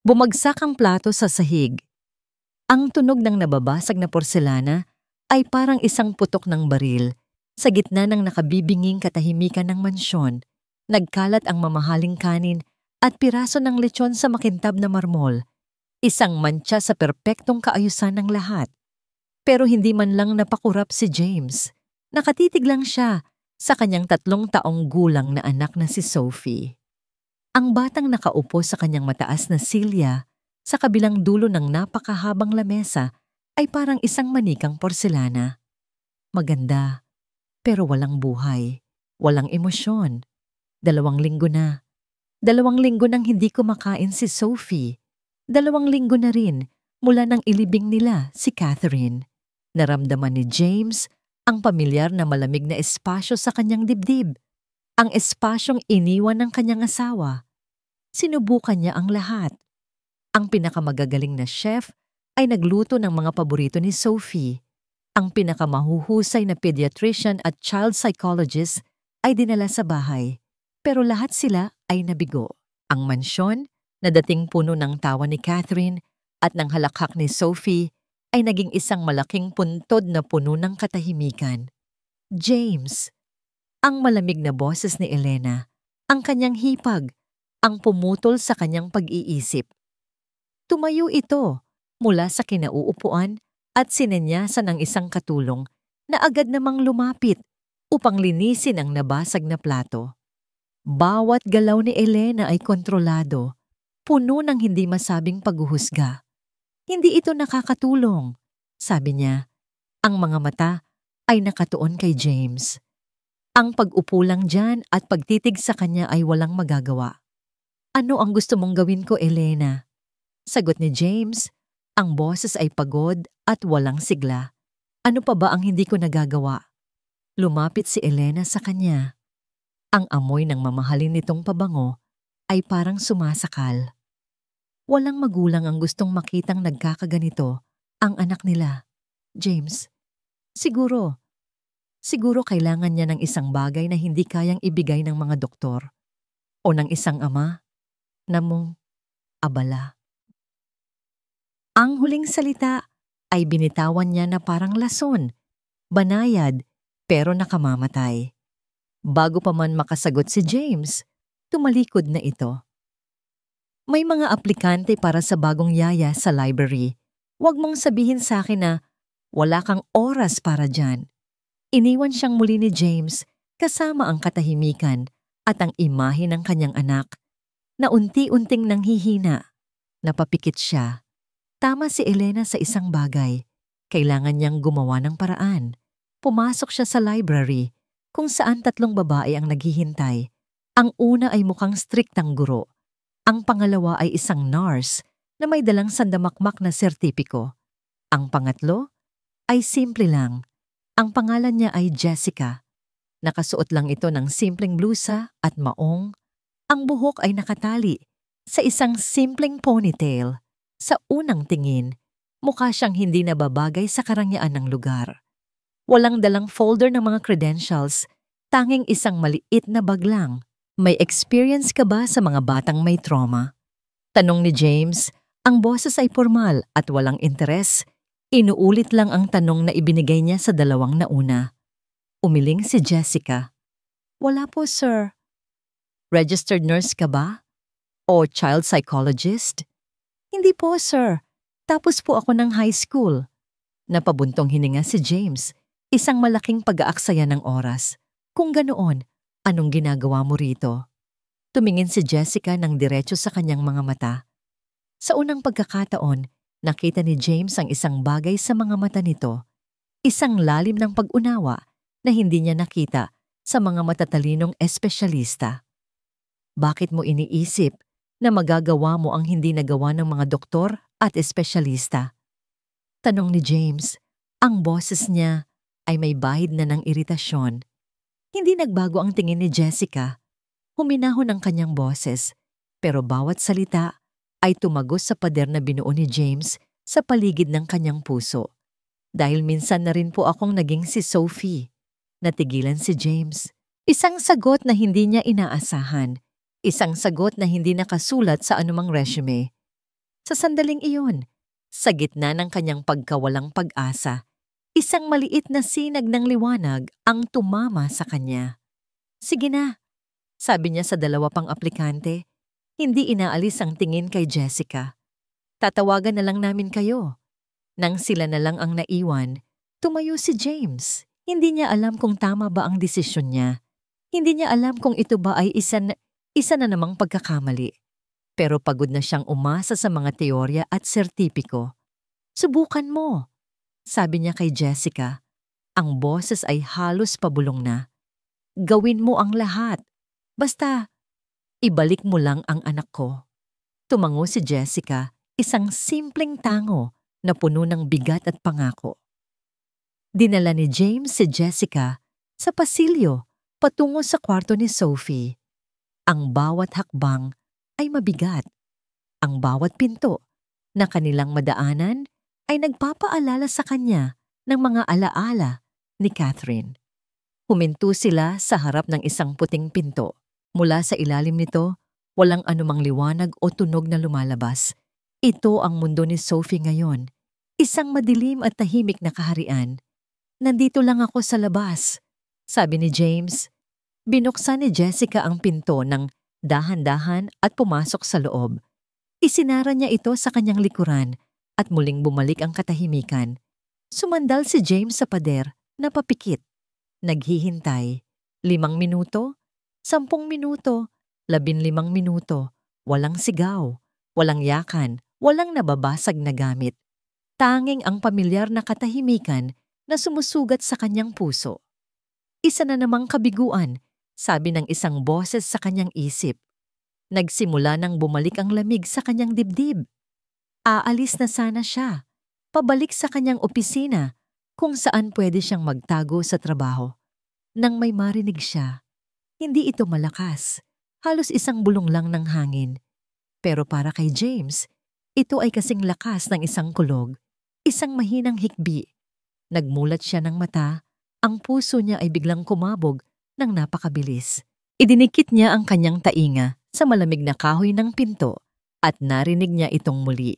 Bumagsak ang plato sa sahig. Ang tunog ng nababasag na porselana ay parang isang putok ng baril. Sa gitna ng nakabibinging katahimikan ng mansyon, nagkalat ang mamahaling kanin at piraso ng lechon sa makintab na marmol. Isang mantsa sa perpektong kaayusan ng lahat. Pero hindi man lang napakurap si James. Nakatitig lang siya sa kanyang 3 taong gulang na anak na si Sophie. Ang batang nakaupo sa kanyang mataas na silya sa kabilang dulo ng napakahabang lamesa ay parang isang manikang porselana. Maganda, pero walang buhay, walang emosyon. 2 linggo na. 2 linggo nang hindi kumakain si Sophie. 2 linggo na rin mula nang ilibing nila si Catherine. Naramdaman ni James ang pamilyar na malamig na espasyo sa kanyang dibdib. Ang espasyong iniwan ng kanyang asawa. Sinubukan niya ang lahat. Ang pinakamagagaling na chef ay nagluto ng mga paborito ni Sophie. Ang pinakamahuhusay na pediatrician at child psychologist ay dinala sa bahay. Pero lahat sila ay nabigo. Ang mansyon, na dating puno ng tawa ni Catherine at ng halakhak ni Sophie, ay naging isang malaking puntod na puno ng katahimikan. James, ang malamig na boses ni Elena, ang kanyang hipag, ang pumutol sa kanyang pag-iisip. Tumayo ito mula sa kinauupuan at sinenyasan ng isang katulong na agad namang lumapit upang linisin ang nabasag na plato. Bawat galaw ni Elena ay kontrolado, puno ng hindi masabing paghuhusga. Hindi ito nakakatulong, sabi niya. Ang mga mata ay nakatuon kay James. Ang pag-upo lang dyan at pagtitig sa kanya ay walang magagawa. Ano ang gusto mong gawin ko, Elena? Sagot ni James, ang boses ay pagod at walang sigla. Ano pa ba ang hindi ko nagagawa? Lumapit si Elena sa kanya. Ang amoy ng mamahalin nitong pabango ay parang sumasakal. Walang magulang ang gustong makitang nagkakaganito ang anak nila. James, siguro kailangan niya ng isang bagay na hindi kayang ibigay ng mga doktor o ng isang ama na mong abala. Ang huling salita ay binitawan niya na parang lason, banayad, pero nakamamatay. Bago pa man makasagot si James, tumalikod na ito. May mga aplikante para sa bagong yaya sa library. Huwag mong sabihin sa akin na wala kang oras para dyan. Iniwan siyang muli ni James kasama ang katahimikan at ang imahe ng kanyang anak na unti-unting nanghihina. Napapikit siya. Tama si Elena sa isang bagay. Kailangan niyang gumawa ng paraan. Pumasok siya sa library kung saan 3 babae ang naghihintay. Ang una ay mukhang striktang guro. Ang pangalawa ay isang nurse na may dalang sandamakmak na sertipiko. Ang pangatlo ay simple lang. Ang pangalan niya ay Jessica. Nakasuot lang ito ng simpleng blusa at maong. Ang buhok ay nakatali sa isang simpleng ponytail. Sa unang tingin, mukha siyang hindi nababagay sa karangyaan ng lugar. Walang dalang folder ng mga credentials, tanging isang maliit na bag lang. May experience ka ba sa mga batang may trauma? Tanong ni James, ang boses ay formal at walang interes. Inuulit lang ang tanong na ibinigay niya sa 2 nauna. Umiling si Jessica. Wala po, sir. Registered nurse ka ba? O child psychologist? Hindi po, sir. Tapos po ako ng high school. Napabuntong hininga si James. Isang malaking pag-aaksaya ng oras. Kung ganoon, anong ginagawa mo rito? Tumingin si Jessica ng diretso sa kanyang mga mata. Sa unang pagkakataon, nakita ni James ang isang bagay sa mga mata nito. Isang lalim ng pag-unawa na hindi niya nakita sa mga matatalinong espesyalista. Bakit mo iniisip na magagawa mo ang hindi nagawa ng mga doktor at espesyalista? Tanong ni James. Ang boses niya ay may bahid na ng iritasyon. Hindi nagbago ang tingin ni Jessica. Huminahon ang kanyang boses, pero bawat salita ay tumagos sa pader na binuo ni James sa paligid ng kanyang puso. Dahil minsan na rin po akong naging si Sophie. Natigilan si James. Isang sagot na hindi niya inaasahan. Isang sagot na hindi nakasulat sa anumang resume. Sa sandaling iyon, sa gitna ng kanyang pagkawalang pag-asa, isang maliit na sinag ng liwanag ang tumama sa kanya. "Sige na," sabi niya sa dalawa pang aplikante, hindi inaalis ang tingin kay Jessica. "Tatawagan na lang namin kayo." Nang sila na lang ang naiwan, tumayo si James. Hindi niya alam kung tama ba ang desisyon niya. Hindi niya alam kung ito ba ay isa na namang pagkakamali. Pero pagod na siyang umasa sa mga teorya at sertipiko. "Subukan mo," sabi niya kay Jessica. Ang boses ay halos pabulong na. "Gawin mo ang lahat. Basta, ibalik mo lang ang anak ko." Tumango si Jessica, isang simpleng tango na puno ng bigat at pangako. Dinala ni James si Jessica sa pasilyo patungo sa kwarto ni Sophie. Ang bawat hakbang ay mabigat. Ang bawat pinto na kanilang madaanan ay nagpapaalala sa kanya ng mga alaala ni Catherine. Huminto sila sa harap ng isang puting pinto. Mula sa ilalim nito, walang anumang liwanag o tunog na lumalabas. Ito ang mundo ni Sophie ngayon. Isang madilim at tahimik na kaharian. "Nandito lang ako sa labas," sabi ni James. Binuksan ni Jessica ang pinto ng dahan-dahan at pumasok sa loob. Isinara niya ito sa kanyang likuran at muling bumalik ang katahimikan. Sumandal si James sa pader na papikit. Naghihintay. 5 minuto, 10 minuto, 15 minuto. Walang sigaw, walang yakan, walang nababasag na gamit. Tanging ang pamilyar na katahimikan na sumusugat sa kanyang puso. "Isa na namang kabiguan," sabi ng isang boses sa kanyang isip. Nagsimula nang bumalik ang lamig sa kanyang dibdib. Aalis na sana siya, pabalik sa kanyang opisina kung saan pwede siyang magtago sa trabaho. Nang may marinig siya, hindi ito malakas, halos isang bulong lang ng hangin. Pero para kay James, ito ay kasing lakas ng isang kulog, isang mahinang hikbi. Nagmulat siya ng mata, ang puso niya ay biglang kumabog ng napakabilis. Idinikit niya ang kanyang tainga sa malamig na kahoy ng pinto at narinig niya itong muli.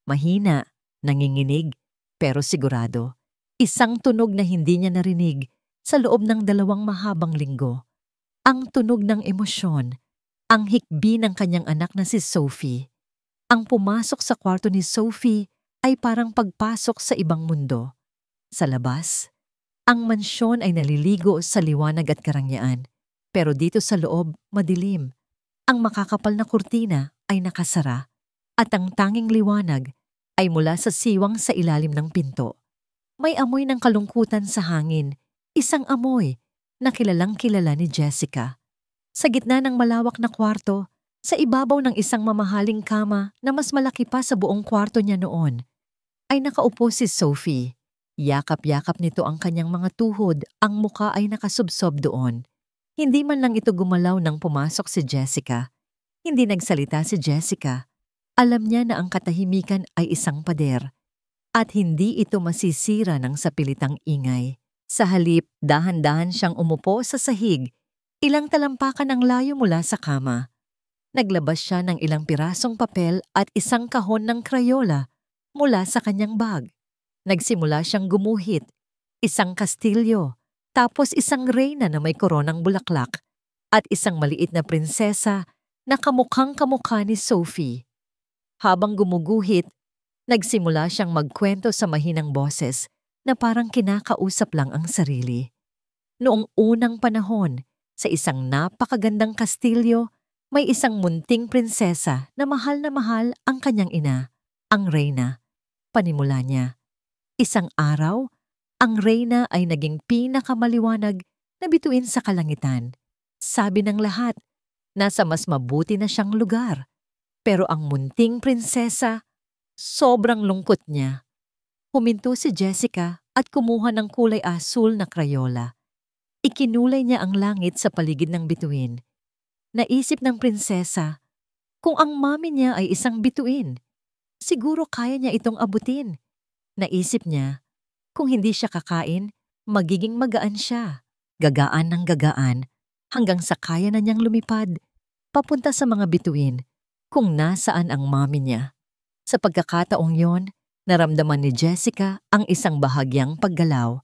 Mahina, nanginginig, pero sigurado. Isang tunog na hindi niya narinig sa loob ng 2 mahabang linggo. Ang tunog ng emosyon, ang hikbi ng kanyang anak na si Sophie. Ang pumasok sa kwarto ni Sophie ay parang pagpasok sa ibang mundo. Sa labas, ang mansyon ay naliligo sa liwanag at karangyaan. Pero dito sa loob, madilim. Ang makakapal na kurtina ay nakasara at ang tanging liwanag ay mula sa siwang sa ilalim ng pinto. May amoy ng kalungkutan sa hangin, isang amoy na kilalang-kilala ni Jessica. Sa gitna ng malawak na kwarto, sa ibabaw ng isang mamahaling kama na mas malaki pa sa buong kwarto niya noon, ay nakaupo si Sophie. Yakap-yakap nito ang kanyang mga tuhod, ang muka ay nakasubsob doon. Hindi man lang ito gumalaw nang pumasok si Jessica. Hindi nagsalita si Jessica. Alam niya na ang katahimikan ay isang pader. At hindi ito masisira ng sapilitang ingay. Sa halip, dahan-dahan siyang umupo sa sahig, ilang talampakan ang layo mula sa kama. Naglabas siya ng ilang pirasong papel at isang kahon ng Crayola mula sa kanyang bag. Nagsimula siyang gumuhit, isang kastilyo, tapos isang reyna na may koronang bulaklak, at isang maliit na prinsesa na kamukhang-kamukha ni Sophie. Habang gumuguhit, nagsimula siyang magkwento sa mahinang boses na parang kinakausap lang ang sarili. Noong unang panahon, sa isang napakagandang kastilyo, may isang munting prinsesa na mahal ang kanyang ina, ang reyna. Panimula niya. Isang araw, ang reyna ay naging pinakamaliwanag na bituin sa kalangitan. Sabi ng lahat, nasa mas mabuti na siyang lugar. Pero ang munting prinsesa, sobrang lungkot niya. Huminto si Jessica at kumuha ng kulay asul na Crayola. Ikinulay niya ang langit sa paligid ng bituin. Naisip ng prinsesa, kung ang mami niya ay isang bituin, siguro kaya niya itong abutin. Naisip niya, kung hindi siya kakain, magiging magaan siya. Gagaan ng gagaan, hanggang sa kaya na niyang lumipad, papunta sa mga bituin, kung nasaan ang mami niya. Sa pagkakataong yon, naramdaman ni Jessica ang isang bahagyang paggalaw.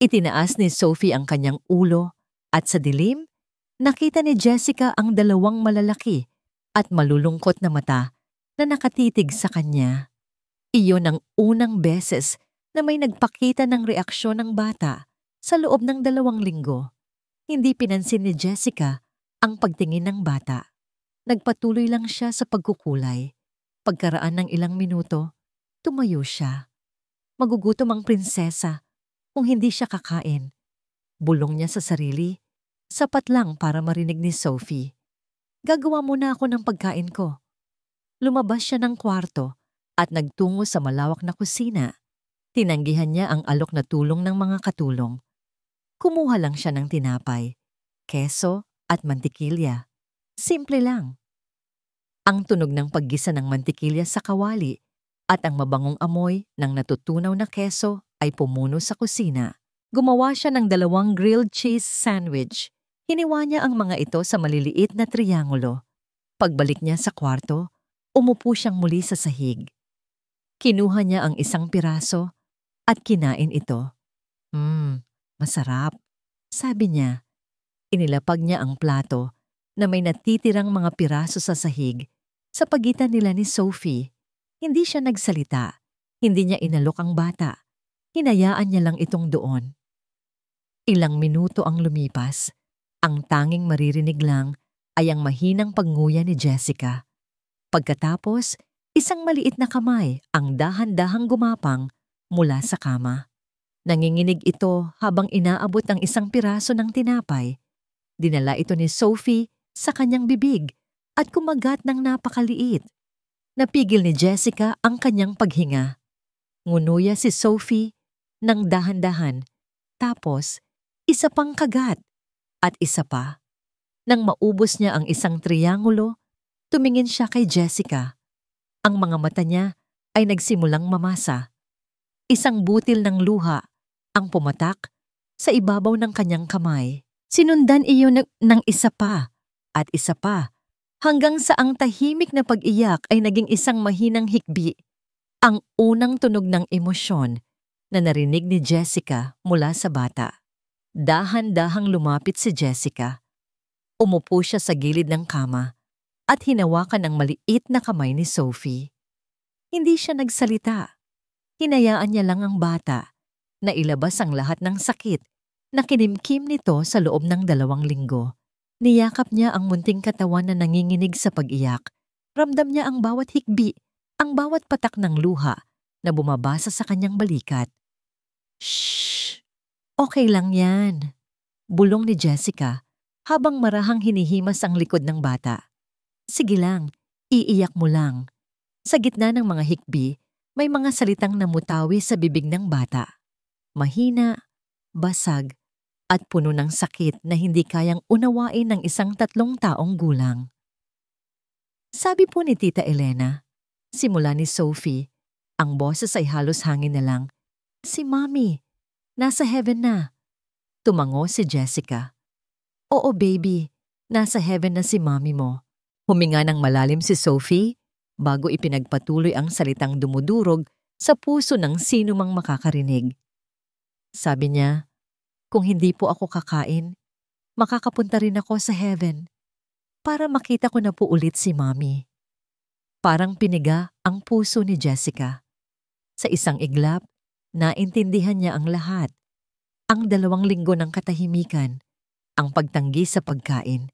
Itinaas ni Sophie ang kanyang ulo at sa dilim, nakita ni Jessica ang dalawang malalaki at malulungkot na mata na nakatitig sa kanya. Iyon ang unang beses na may nagpakita ng reaksyon ng bata sa loob ng 2 linggo. Hindi pinansin ni Jessica ang pagtingin ng bata. Nagpatuloy lang siya sa pagkukulay. Pagkaraan ng ilang minuto, tumayo siya. Magugutom ang prinsesa kung hindi siya kakain. Bulong niya sa sarili, sapat lang para marinig ni Sophie. Gagawa muna ako ng pagkain ko. Lumabas siya ng kwarto at nagtungo sa malawak na kusina. Tinanggihan niya ang alok na tulong ng mga katulong. Kumuha lang siya ng tinapay, keso at mantikilya. Simple lang. Ang tunog ng paggisa ng mantikilya sa kawali at ang mabangong amoy ng natutunaw na keso ay pumuno sa kusina. Gumawa siya ng 2 grilled cheese sandwich. Hiniwa niya ang mga ito sa maliliit na triangulo. Pagbalik niya sa kwarto, umupo siyang muli sa sahig. Kinuha niya ang isang piraso at kinain ito. Masarap, sabi niya. Inilapag niya ang plato na may natitirang mga piraso sa sahig sa pagitan nila ni Sophie. Hindi siya nagsalita, hindi niya inalok ang bata. Hinayaan niya lang itong doon. Ilang minuto ang lumipas. Ang tanging maririnig lang ay ang mahinang pagnguya ni Jessica. Pagkatapos, isang maliit na kamay ang dahan-dahang gumapang mula sa kama. Nanginginig ito habang inaabot ang isang piraso ng tinapay. Dinala ito ni Sophie sa kanyang bibig at kumagat ng napakaliit. Napigil ni Jessica ang kanyang paghinga. Ngunuya si Sophie ng dahan-dahan. Tapos, isa pang kagat at isa pa. Nang maubos niya ang isang triangulo, tumingin siya kay Jessica. Ang mga mata niya ay nagsimulang mamasa. Isang butil ng luha ang pumatak sa ibabaw ng kanyang kamay. Sinundan iyon ng isa pa at isa pa hanggang sa ang tahimik na pag-iyak ay naging isang mahinang hikbi. Ang unang tunog ng emosyon na narinig ni Jessica mula sa bata. Dahan-dahang lumapit si Jessica. Umupo siya sa gilid ng kama at hinawakan ang maliit na kamay ni Sophie. Hindi siya nagsalita. Hinayaan niya lang ang bata na ilabas ang lahat ng sakit na kinimkim nito sa loob ng 2 linggo. Niyakap niya ang munting katawan na nanginginig sa pag-iyak. Ramdam niya ang bawat hikbi, ang bawat patak ng luha na bumabasa sa kanyang balikat. Shh! Okay lang yan, bulong ni Jessica habang marahang hinihimas ang likod ng bata. Sige lang, iiyak mo lang. Sa gitna ng mga hikbi, may mga salitang namutawi sa bibig ng bata. Mahina, basag, at puno ng sakit na hindi kayang unawain ng isang 3 taong gulang. Sabi po ni Tita Elena, simula ni Sophie, ang boses ay halos hangin na lang. Si Mommy, nasa heaven na. Tumango si Jessica. Oo baby, nasa heaven na si Mommy mo. Huminga ng malalim si Sophie bago ipinagpatuloy ang salitang dumudurog sa puso ng sino mang makakarinig. Sabi niya, kung hindi po ako kakain, makakapunta rin ako sa heaven para makita ko na po ulit si Mommy. Parang piniga ang puso ni Jessica. Sa isang iglap, naintindihan niya ang lahat. Ang 2 linggo ng katahimikan, ang pagtanggi sa pagkain.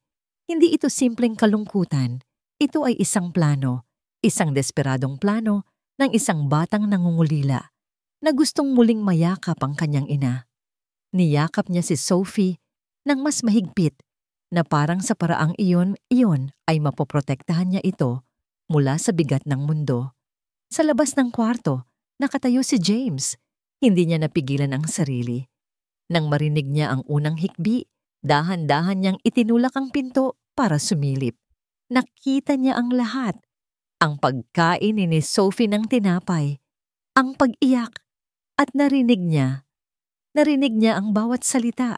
Hindi ito simpleng kalungkutan. Ito ay isang plano, isang desperadong plano ng isang batang nangungulila na gustong muling mayakap ang kanyang ina. Niyakap niya si Sophie ng mas mahigpit na parang sa paraang iyon ay mapoprotektahan niya ito mula sa bigat ng mundo. Sa labas ng kwarto, nakatayo si James. Hindi niya napigilan ang sarili. Nang marinig niya ang unang hikbi, dahan-dahan niyang itinulak ang pinto para sumilip. Nakita niya ang lahat. Ang pagkain ni Sophie ng tinapay, ang pag-iyak, at narinig niya ang bawat salita.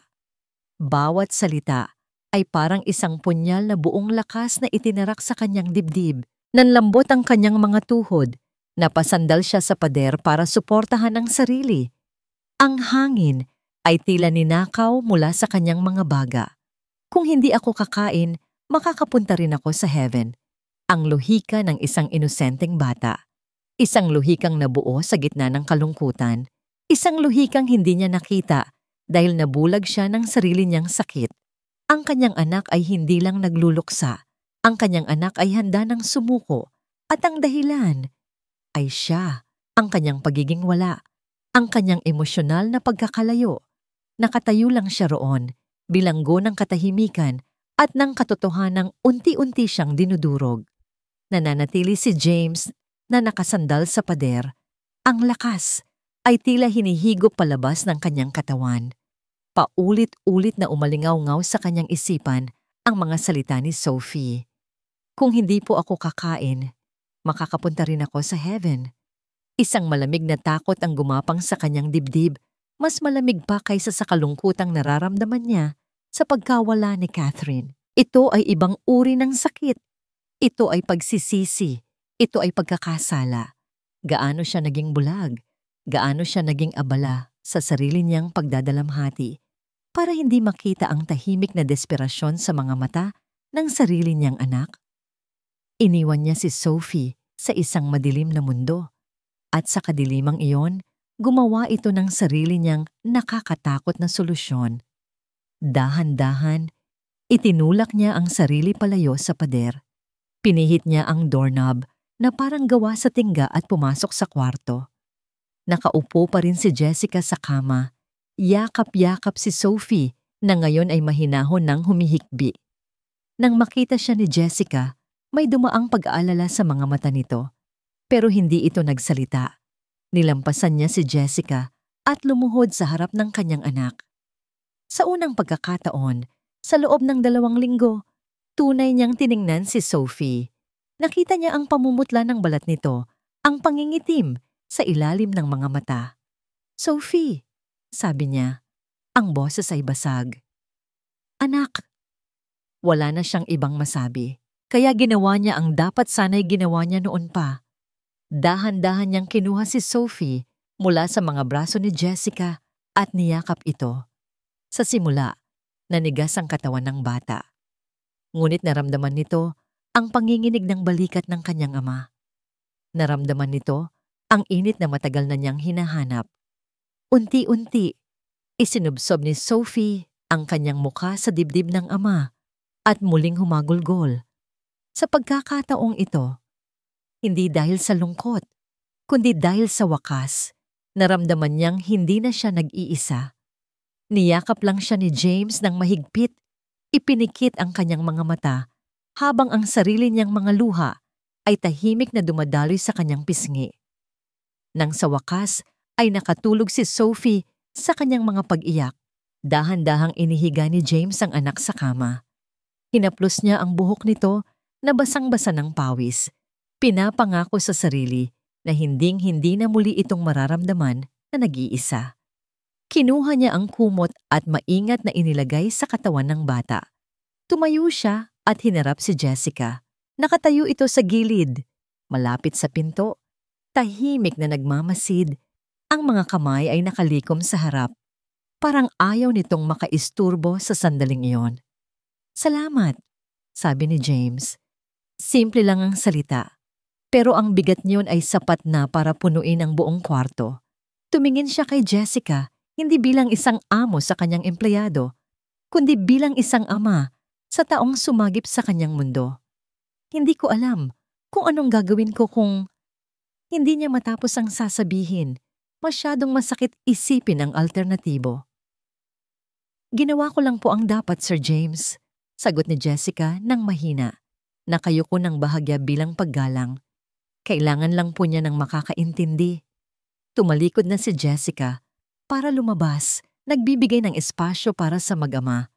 Bawat salita ay parang isang punyal na buong lakas na itinarak sa kanyang dibdib. Nanlambot ang kanyang mga tuhod Napasandal siya sa pader para suportahan ang sarili. Ang hangin ay tila ninakaw mula sa kanyang mga baga. Kung hindi ako kakain, makakapunta rin ako sa heaven. Ang lohika ng isang inosenteng bata. Isang lohikang nabuo sa gitna ng kalungkutan. Isang lohikang hindi niya nakita dahil nabulag siya ng sarili niyang sakit. Ang kanyang anak ay hindi lang nagluluksa. Ang kanyang anak ay handa ng sumuko. At ang dahilan ay siya, ang kanyang pagiging wala, ang kanyang emosyonal na pagkakalayo. Nakatayo lang siya roon, bilanggo ng katahimikan at ng katotohanang unti-unti siyang dinudurog. Nananatili si James na nakasandal sa pader. Ang lakas ay tila hinihigop palabas ng kanyang katawan. Paulit-ulit na umalingaw-ngaw sa kanyang isipan ang mga salita ni Sophie. Kung hindi po ako kakain, makakapunta rin ako sa heaven. Isang malamig na takot ang gumapang sa kanyang dibdib, mas malamig pa kaysa sa kalungkutang nararamdaman niya sa pagkawala ni Catherine. Ito ay ibang uri ng sakit. Ito ay pagsisisi. Ito ay pagkakasala. Gaano siya naging bulag? Gaano siya naging abala sa sarili niyang pagdadalamhati para hindi makita ang tahimik na desperasyon sa mga mata ng sarili niyang anak? Iniwan niya si Sophie sa isang madilim na mundo at sa kadilimang iyon, gumawa ito ng sarili niyang nakakatakot na solusyon. Dahan-dahan, itinulak niya ang sarili palayo sa pader. Pinihit niya ang doorknob na parang gawa sa tingga at pumasok sa kwarto. Nakaupo pa rin si Jessica sa kama. Yakap-yakap si Sophie na ngayon ay mahinahon ng humihikbi. Nang makita siya ni Jessica, may dumaang pag-aalala sa mga mata nito, pero hindi ito nagsalita. Nilampasan niya si Jessica at lumuhod sa harap ng kanyang anak. Sa unang pagkakataon, sa loob ng 2 linggo, tunay niyang tiningnan si Sophie. Nakita niya ang pamumutla ng balat nito, ang pangingitim sa ilalim ng mga mata. "Sophie," sabi niya, ang boses ay basag. "Anak." Wala na siyang ibang masabi. Kaya ginawa niya ang dapat sana'y ginawa niya noon pa. Dahan-dahan niyang kinuha si Sophie mula sa mga braso ni Jessica at niyakap ito. Sa simula, nanigas ang katawan ng bata. Ngunit naramdaman nito ang panginginig ng balikat ng kanyang ama. Naramdaman nito ang init na matagal na niyang hinahanap. Unti-unti, isinubsob ni Sophie ang kanyang mukha sa dibdib ng ama at muling humagulgol. Sa pagkakataong ito, hindi dahil sa lungkot, kundi dahil sa wakas, naramdaman niyang hindi na siya nag-iisa. Niyakap lang siya ni James ng mahigpit, ipinikit ang kanyang mga mata, habang ang sarili niyang mga luha ay tahimik na dumadaloy sa kanyang pisngi. Nang sa wakas ay nakatulog si Sophie sa kanyang mga pag-iyak, dahan-dahang inihiga ni James ang anak sa kama. Hinaplos niya ang buhok nito na basang-basa ng pawis. Pinapangako sa sarili na hinding-hindi na muli itong mararamdaman na nag-iisa. Kinuha niya ang kumot at maingat na inilagay sa katawan ng bata. Tumayo siya at hinarap si Jessica. Nakatayo ito sa gilid, malapit sa pinto, tahimik na nagmamasid. Ang mga kamay ay nakalikom sa harap. Parang ayaw nitong makaisturbo sa sandaling iyon. "Salamat," sabi ni James. Simple lang ang salita, pero ang bigat niyon ay sapat na para punuin ang buong kwarto. Tumingin siya kay Jessica, hindi bilang isang amo sa kanyang empleyado, kundi bilang isang ama sa taong sumagip sa kanyang mundo. Hindi ko alam kung anong gagawin ko kung hindi niya matapos ang sasabihin. Masyadong masakit isipin ang alternatibo. "Ginawa ko lang po ang dapat, Sir James," sagot ni Jessica nang mahina. Nakayuko ng bahagya bilang paggalang. Kailangan lang po niya ng makakaintindi. Tumalikod na si Jessica para lumabas, nagbibigay ng espasyo para sa mag-ama.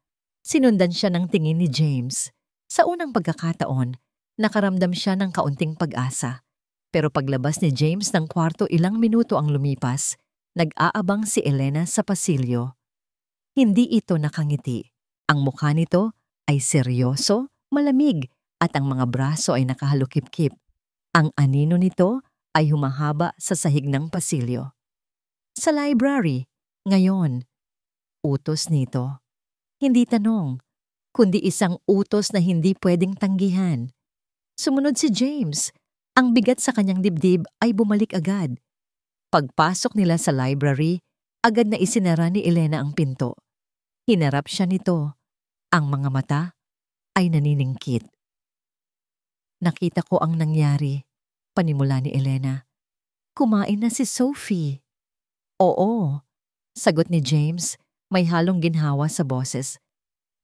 Sinundan siya ng tingin ni James. Sa unang pagkakataon, nakaramdam siya ng kaunting pag-asa. Pero paglabas ni James ng kwarto, ilang minuto ang lumipas, nag-aabang si Elena sa pasilyo. Hindi ito nakangiti. Ang mukha nito ay seryoso, malamig, at ang mga braso ay nakahalukip-kip. Ang anino nito ay humahaba sa sahig ng pasilyo. Sa library, ngayon, utos nito. Hindi tanong, kundi isang utos na hindi pwedeng tanggihan. Sumunod si James. Ang bigat sa kanyang dibdib ay bumalik agad. Pagpasok nila sa library, agad na isinara ni Elena ang pinto. Hinarap siya nito. Ang mga mata ay naniningkit. Nakita ko ang nangyari, panimula ni Elena. Kumain na si Sophie. Oo, sagot ni James, may halong ginhawa sa boses.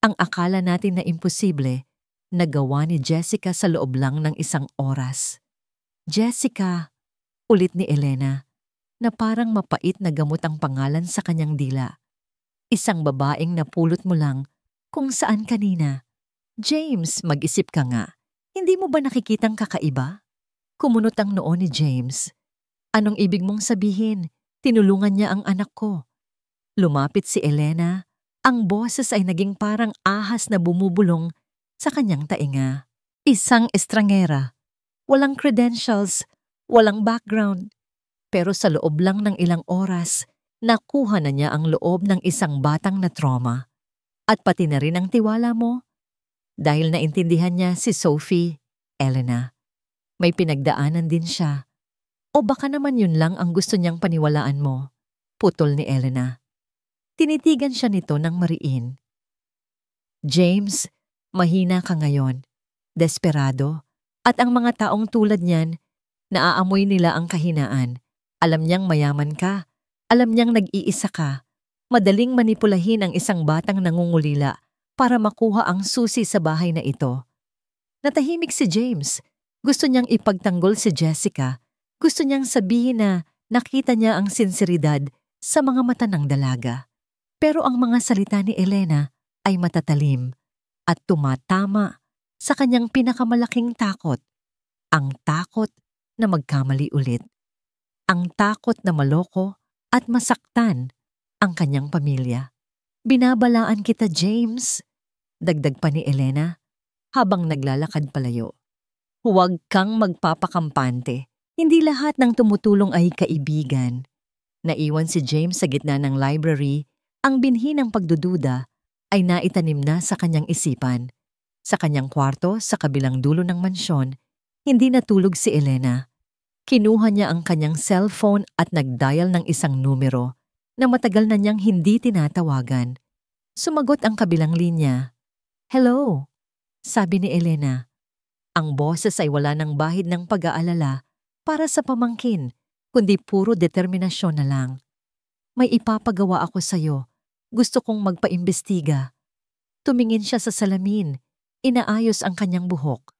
Ang akala natin na imposible, nagawa ni Jessica sa loob lang ng isang oras. Jessica, ulit ni Elena, na parang mapait na gamot ang pangalan sa kanyang dila. Isang babaeng napulot mo lang kung saan kanina. James, mag-isip ka nga. Hindi mo ba nakikitang kakaiba? Kumunot ang noo ni James. Anong ibig mong sabihin? Tinulungan niya ang anak ko. Lumapit si Elena. Ang boses ay naging parang ahas na bumubulong sa kanyang tainga. Isang estrangera. Walang credentials, walang background. Pero sa loob lang ng ilang oras, nakuha na niya ang loob ng isang batang na trauma. At pati na rin ang tiwala mo. Dahil naintindihan niya si Sophie, Elena. May pinagdaanan din siya. O baka naman yun lang ang gusto niyang paniwalaan mo, putol ni Elena. Tinitigan siya nito ng mariin. James, mahina ka ngayon. Desperado. At ang mga taong tulad niyan, naaamoy nila ang kahinaan. Alam niyang mayaman ka. Alam niyang nag-iisa ka. Madaling manipulahin ang isang batang nangungulila para makuha ang susi sa bahay na ito. Natahimik si James. Gusto niyang ipagtanggol si Jessica. Gusto niyang sabihin na nakita niya ang sinseridad sa mga mata ng dalaga. Pero ang mga salita ni Elena ay matatalim at tumatama sa kanyang pinakamalaking takot. Ang takot na magkamali ulit. Ang takot na maloko at masaktan ang kanyang pamilya. Binabalaan kita, James, dagdag pa ni Elena habang naglalakad palayo. Huwag kang magpapakampante. Hindi lahat ng tumutulong ay kaibigan. Naiwan si James sa gitna ng library. Ang binhi ng pagdududa ay naitanim na sa kanyang isipan. Sa kanyang kwarto sa kabilang dulo ng mansyon, hindi natulog si Elena. Kinuha niya ang kanyang cellphone at nag-dial ng isang numero na matagal na niyang hindi tinatawagan. Sumagot ang kabilang linya. Hello, sabi ni Elena. Ang boses ay wala ng bahid ng pag-aalala para sa pamangkin, kundi puro determinasyon na lang. May ipapagawa ako sa'yo. Gusto kong magpaimbestiga. Tumingin siya sa salamin. Inaayos ang kanyang buhok.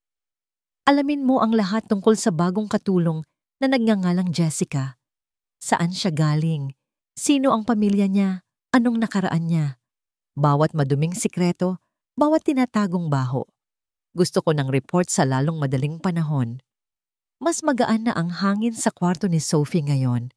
Alamin mo ang lahat tungkol sa bagong katulong na nagngangalang Jessica. Saan siya galing? Sino ang pamilya niya? Anong nakaraan niya? Bawat maduming sikreto, bawat tinatagong baho. Gusto ko ng report sa lalong madaling panahon. Mas magaan na ang hangin sa kwarto ni Sophie ngayon.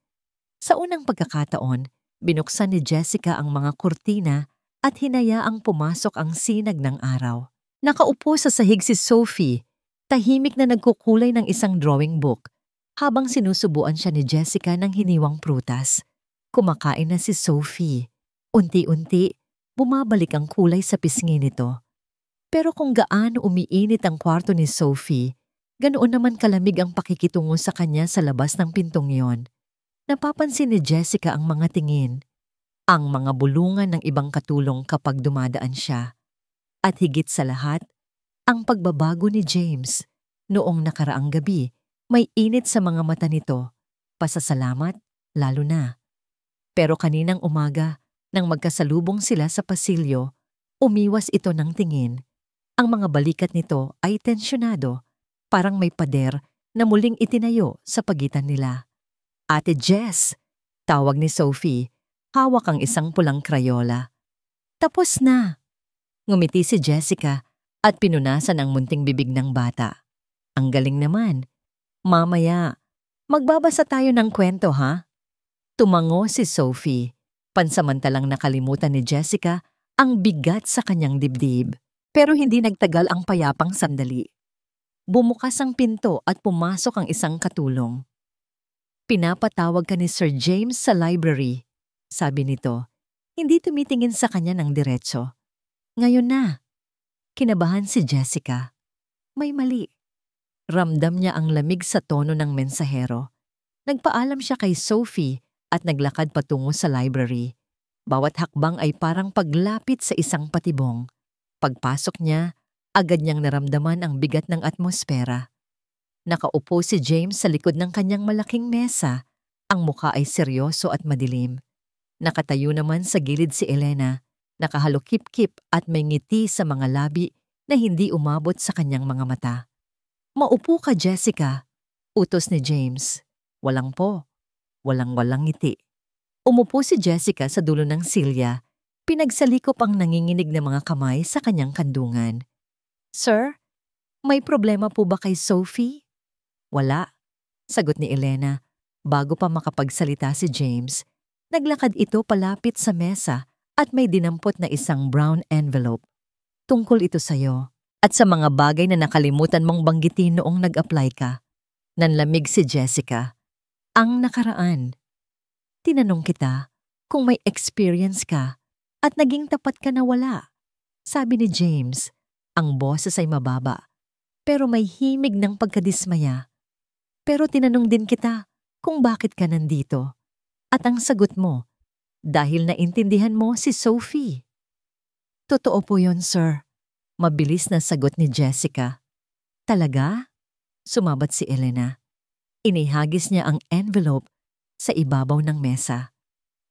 Sa unang pagkakataon, binuksan ni Jessica ang mga kurtina at hinayaang pumasok ang sinag ng araw. Nakaupo sa sahig si Sophie, tahimik na nagkukulay ng isang drawing book, habang sinusubuan siya ni Jessica ng hiniwang prutas. Kumakain na si Sophie. Unti-unti, bumabalik ang kulay sa pisngi nito. Pero kung gaano umiinit ang kwarto ni Sophie, ganoon naman kalamig ang pakikitungo sa kanya sa labas ng pintong yon. Napapansin ni Jessica ang mga tingin, ang mga bulungan ng ibang katulong kapag dumadaan siya. At higit sa lahat, ang pagbabago ni James. Noong nakaraang gabi, may init sa mga mata nito. Pasasalamat, lalo na. Pero kaninang umaga, nang magkasalubong sila sa pasilyo, umiwas ito ng tingin. Ang mga balikat nito ay tensyonado, parang may pader na muling itinayo sa pagitan nila. Ate Jess, tawag ni Sophie, hawak ang isang pulang krayola. Tapos na. Ngumiti si Jessica at pinunasan ang munting bibig ng bata. Ang galing naman. Mamaya, magbabasa tayo ng kwento ha? Tumango si Sophie. Pansamantalang nakalimutan ni Jessica ang bigat sa kanyang dibdib. Pero hindi nagtagal ang payapang sandali. Bumukas ang pinto at pumasok ang isang katulong. Pinapatawag ka ni Sir James sa library, sabi nito. Hindi tumitingin sa kanya ng diretso. Ngayon na. Kinabahan si Jessica. May mali. Ramdam niya ang lamig sa tono ng mensahero. Nagpaalam siya kay Sophie at naglakad patungo sa library. Bawat hakbang ay parang paglapit sa isang patibong. Pagpasok niya, agad niyang naramdaman ang bigat ng atmosfera. Nakaupo si James sa likod ng kanyang malaking mesa. Ang mukha ay seryoso at madilim. Nakatayo naman sa gilid si Elena, nakahalukip-kip at may ngiti sa mga labi na hindi umabot sa kanyang mga mata. Maupo ka, Jessica, utos ni James. Walang po. Walang-walang ngiti. Umupo si Jessica sa dulo ng silya, pinagsalikop ang nanginginig na mga kamay sa kanyang kandungan. Sir, may problema po ba kay Sophie? Wala, sagot ni Elena. Bago pa makapagsalita si James, naglakad ito palapit sa mesa at may dinampot na isang brown envelope. Tungkol ito sa'yo at sa mga bagay na nakalimutan mong banggitin noong nag-apply ka. Nanlamig si Jessica. Ang nakaraan. Tinanong kita kung may experience ka at naging tapat ka na wala. Sabi ni James, ang boses ay mababa, pero may himig ng pagkadismaya. Pero tinanong din kita kung bakit ka nandito. At ang sagot mo, dahil naintindihan mo si Sophie. Totoo po yon, sir. Mabilis na sagot ni Jessica. Talaga? Sumabat si Elena. Inihagis niya ang envelope sa ibabaw ng mesa.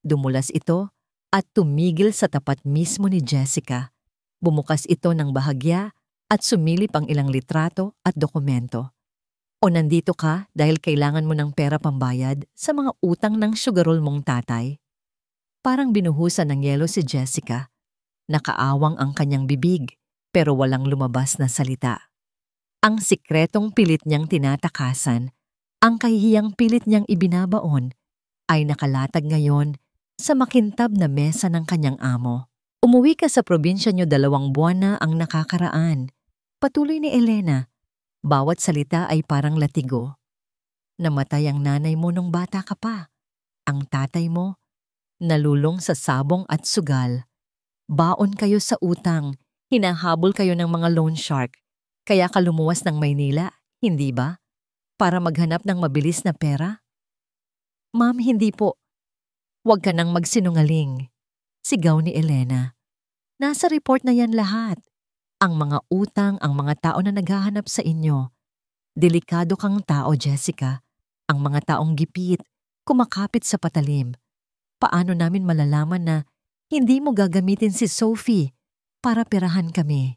Dumulas ito at tumigil sa tapat mismo ni Jessica. Bumukas ito ng bahagya at sumilip ang ilang litrato at dokumento. O nandito ka dahil kailangan mo ng pera pambayad sa mga utang ng sugarol mong tatay? Parang binuhusan ng yelo si Jessica. Nakaawang ang kanyang bibig pero walang lumabas na salita. Ang sikretong pilit niyang tinatakasan, ang kahihiyang pilit niyang ibinabaon, ay nakalatag ngayon sa makintab na mesa ng kanyang amo. Umuwi ka sa probinsya niyo 2 buwan na ang nakakaraan. Patuloy ni Elena. Bawat salita ay parang latigo. Namatay ang nanay mo nung bata ka pa. Ang tatay mo, nalulong sa sabong at sugal. Baon kayo sa utang, hinahabol kayo ng mga loan shark. Kaya ka lumuwas ng Maynila, hindi ba? Para maghanap ng mabilis na pera? Ma'am, hindi po. Huwag ka nang magsinungaling. Sigaw ni Elena. Nasa report na yan lahat. Ang mga utang, ang mga tao na naghahanap sa inyo. Delikado kang tao, Jessica. Ang mga taong gipit, kumakapit sa patalim. Paano namin malalaman na hindi mo gagamitin si Sophie para perahan kami?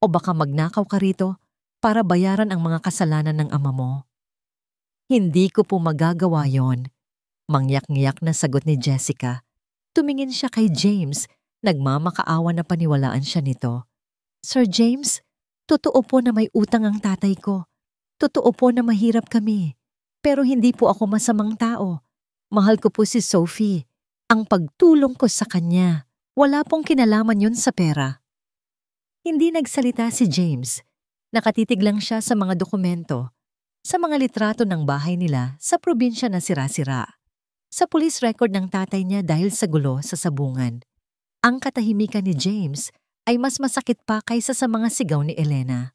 O baka magnakaw ka rito para bayaran ang mga kasalanan ng ama mo? Hindi ko po magagawa yon. Mangyak-ngyak na sagot ni Jessica. Tumingin siya kay James, nagmamakaawa na paniwalaan siya nito. Sir James, totoo po na may utang ang tatay ko. Totoo po na mahirap kami. Pero hindi po ako masamang tao. Mahal ko po si Sophie. Ang pagtulong ko sa kanya, wala pong kinalaman yun sa pera. Hindi nagsalita si James. Nakatitig lang siya sa mga dokumento, sa mga litrato ng bahay nila sa probinsya na sira-sira, sa police record ng tatay niya dahil sa gulo sa sabungan. Ang katahimikan ni James ay mas masakit pa kaysa sa mga sigaw ni Elena.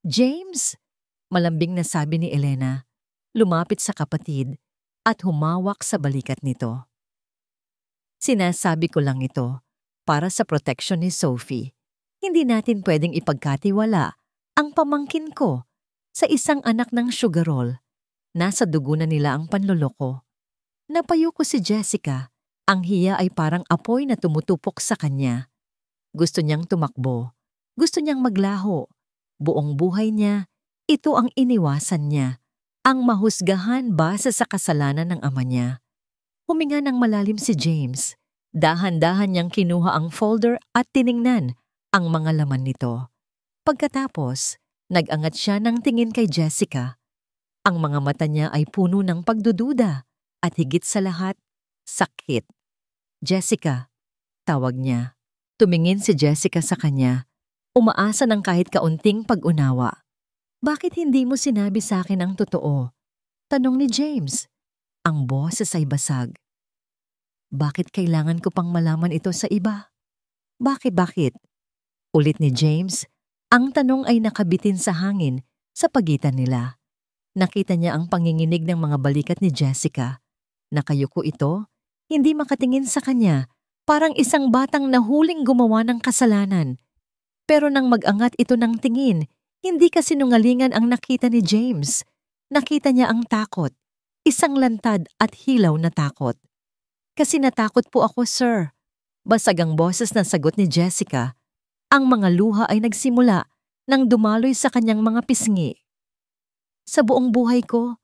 James! Malambing na sabi ni Elena, lumapit sa kapatid at humawak sa balikat nito. Sinasabi ko lang ito para sa protection ni Sophie. Hindi natin pwedeng ipagkatiwala ang pamangkin ko sa isang anak ng sugarol. Nasa dugo na nila ang panloloko. Napayo ko si Jessica. Ang hiya ay parang apoy na tumutupok sa kanya. Gusto niyang tumakbo. Gusto niyang maglaho. Buong buhay niya, ito ang iniwasan niya. Ang mahusgahan base sa kasalanan ng ama niya. Huminga ng malalim si James. Dahan-dahan niyang kinuha ang folder at tiningnan ang mga laman nito. Pagkatapos, nag-angat siya ng tingin kay Jessica. Ang mga mata niya ay puno ng pagdududa at higit sa lahat, sakit. Jessica, tawag niya. Tumingin si Jessica sa kanya, umaasa ng kahit kaunting pag-unawa. Bakit hindi mo sinabi sa akin ang totoo? Tanong ni James. Ang boses ay basag. Bakit kailangan ko pang malaman ito sa iba? Bakit? Ulit ni James. Ang tanong ay nakabitin sa hangin sa pagitan nila. Nakita niya ang panginginig ng mga balikat ni Jessica. Nakayuko ito, hindi makatingin sa kanya, parang isang batang nahuling gumawa ng kasalanan. Pero nang mag-angat ito ng tingin, hindi kasinungalingan ang nakita ni James. Nakita niya ang takot, isang lantad at hilaw na takot. Kasi natakot po ako, sir. Basag ang boses na sagot ni Jessica. Ang mga luha ay nagsimula nang dumaloy sa kanyang mga pisngi. Sa buong buhay ko,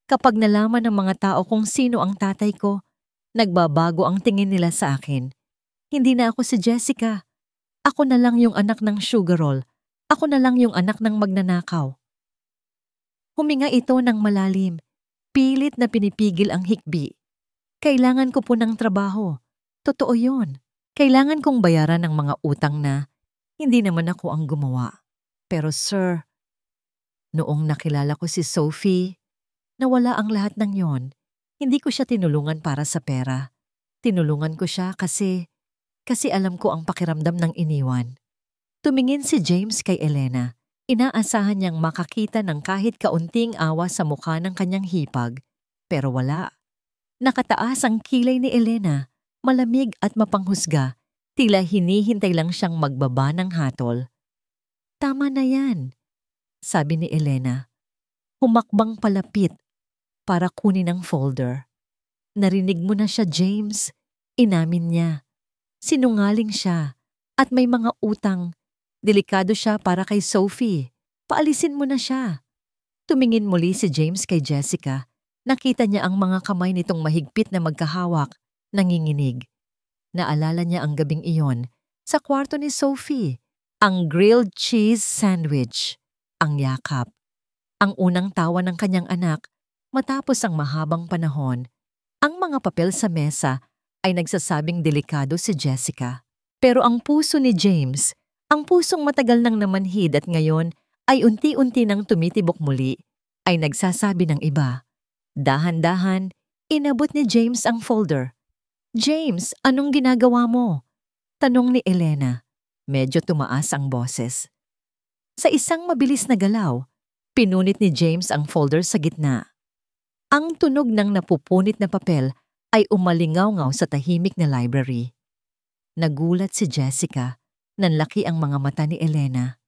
kapag nalaman ng mga tao kung sino ang tatay ko, nagbabago ang tingin nila sa akin. Hindi na ako si Jessica. Ako na lang yung anak ng sugar roll. Ako na lang yung anak ng magnanakaw. Huminga ito ng malalim. Pilit na pinipigil ang hikbi. Kailangan ko po ng trabaho. Totoo yun. Kailangan kong bayaran ng mga utang na hindi naman ako ang gumawa. Pero sir, noong nakilala ko si Sophie, nawala ang lahat ng yon. Hindi ko siya tinulungan para sa pera. Tinulungan ko siya kasi alam ko ang pakiramdam ng iniwan. Tumingin si James kay Elena. Inaasahan niyang makakita ng kahit kaunting awa sa mukha ng kanyang hipag. Pero wala. Nakataas ang kilay ni Elena, malamig at mapanghusga, tila hinihintay lang siyang magbaba ng hatol. Tama na yan, sabi ni Elena. Humakbang palapit para kunin ang folder. Narinig mo na siya, James. Inamin niya. Sinungaling siya at may mga utang. Delikado siya para kay Sophie. Paalisin mo na siya. Tumingin muli si James kay Jessica. Nakita niya ang mga kamay nitong mahigpit na magkahawak, nanginginig. Naalala niya ang gabing iyon sa kwarto ni Sophie, ang grilled cheese sandwich, ang yakap, ang unang tawa ng kanyang anak matapos ang mahabang panahon. Ang mga papel sa mesa ay nagsasabing delikado si Jessica. Pero ang puso ni James, ang pusong matagal nang namanhid at ngayon ay unti-unti nang tumitibok muli, ay nagsasabi ng iba. Dahan-dahan, inabot ni James ang folder. James, anong ginagawa mo? Tanong ni Elena. Medyo tumaas ang boses. Sa isang mabilis na galaw, pinunit ni James ang folder sa gitna. Ang tunog ng napupunit na papel ay umalingaw-ngaw sa tahimik na library. Nagulat si Jessica. Nanlaki ang mga mata ni Elena.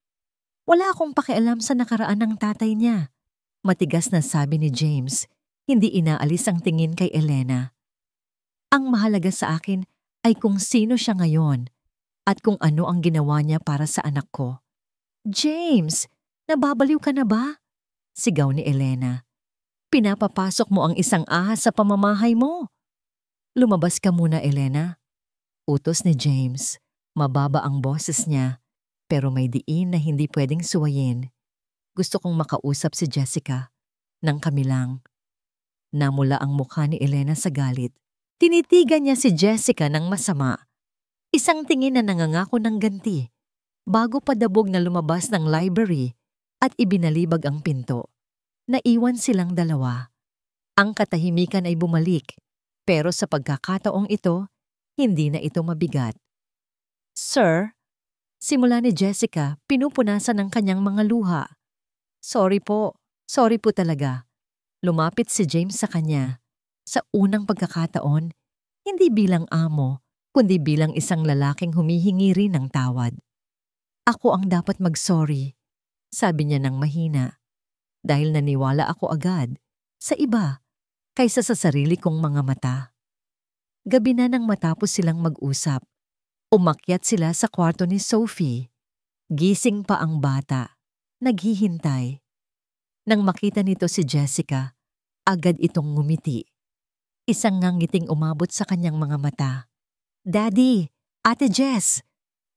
Wala akong pakialam sa nakaraan ng tatay niya. Matigas na sabi ni James. Hindi inaalis ang tingin kay Elena. Ang mahalaga sa akin ay kung sino siya ngayon at kung ano ang ginawa niya para sa anak ko. James, nababaliw ka na ba? Sigaw ni Elena. Pinapapasok mo ang isang ahas sa pamamahay mo. Lumabas ka muna, Elena. Utos ni James. Mababa ang boses niya, pero may diin na hindi pwedeng suwayin. Gusto kong makausap si Jessica. Nang kami lang. Namula ang mukha ni Elena sa galit. Tinitigan niya si Jessica ng masama. Isang tingin na nangangako ng ganti. Bago padabog na lumabas ng library at ibinalibag ang pinto. Naiwan silang dalawa. Ang katahimikan ay bumalik, pero sa pagkakataong ito, hindi na ito mabigat. Sir, simula ni Jessica, pinupunasan ng kanyang mga luha. Sorry po talaga. Lumapit si James sa kanya. Sa unang pagkakataon, hindi bilang amo, kundi bilang isang lalaking humihingi rin ng tawad. Ako ang dapat mag-sorry, sabi niya ng mahina. Dahil naniwala ako agad sa iba kaysa sa sarili kong mga mata. Gabi na nang matapos silang mag-usap. Umakyat sila sa kwarto ni Sophie. Gising pa ang bata. Naghihintay. Nang makita nito si Jessica, agad itong ngumiti. Isang ngangiting umabot sa kanyang mga mata. Daddy! Ate Jess!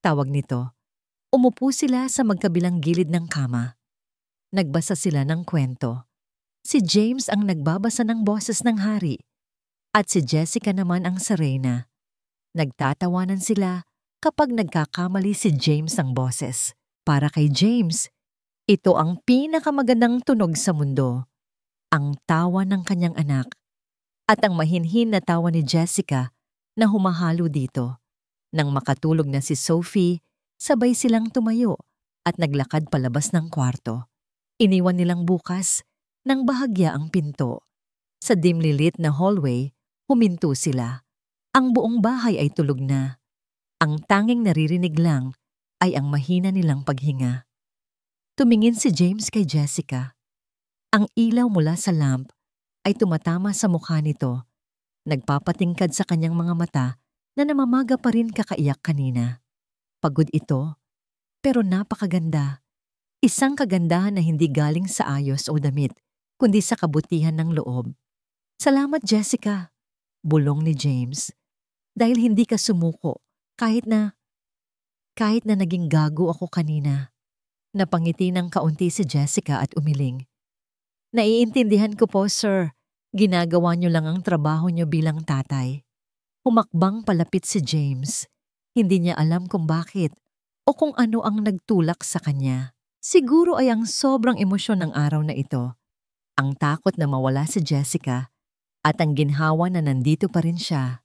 Tawag nito. Umupo sila sa magkabilang gilid ng kama. Nagbasa sila ng kwento. Si James ang nagbabasa ng boses ng hari at si Jessica naman ang sarena. Nagtatawanan sila kapag nagkakamali si James ng boses. Para kay James, ito ang pinakamagandang tunog sa mundo. Ang tawa ng kanyang anak. At ang mahinhin na tawa ni Jessica na humahalo dito. Nang makatulog na si Sophie, sabay silang tumayo at naglakad palabas ng kwarto. Iniwan nilang bukas ng bahagya ang pinto. Sa dimly lit na hallway, huminto sila. Ang buong bahay ay tulog na. Ang tanging naririnig lang ay ang mahina nilang paghinga. Tumingin si James kay Jessica. Ang ilaw mula sa lamp ay tumatama sa mukha nito. Nagpapatingkad sa kanyang mga mata na namamaga pa rin kakaiyak kanina. Pagod ito, pero napakaganda. Isang kagandahan na hindi galing sa ayos o damit, kundi sa kabutihan ng loob. Salamat, Jessica, bulong ni James. Dahil hindi ka sumuko, kahit na naging gago ako kanina. Napangiti ng kaunti si Jessica at umiling. Naiintindihan ko po, sir. Ginagawa niyo lang ang trabaho niyo bilang tatay. Humakbang palapit si James. Hindi niya alam kung bakit o kung ano ang nagtulak sa kanya. Siguro ay ang sobrang emosyon ng araw na ito. Ang takot na mawala si Jessica at ang ginhawa na nandito pa rin siya.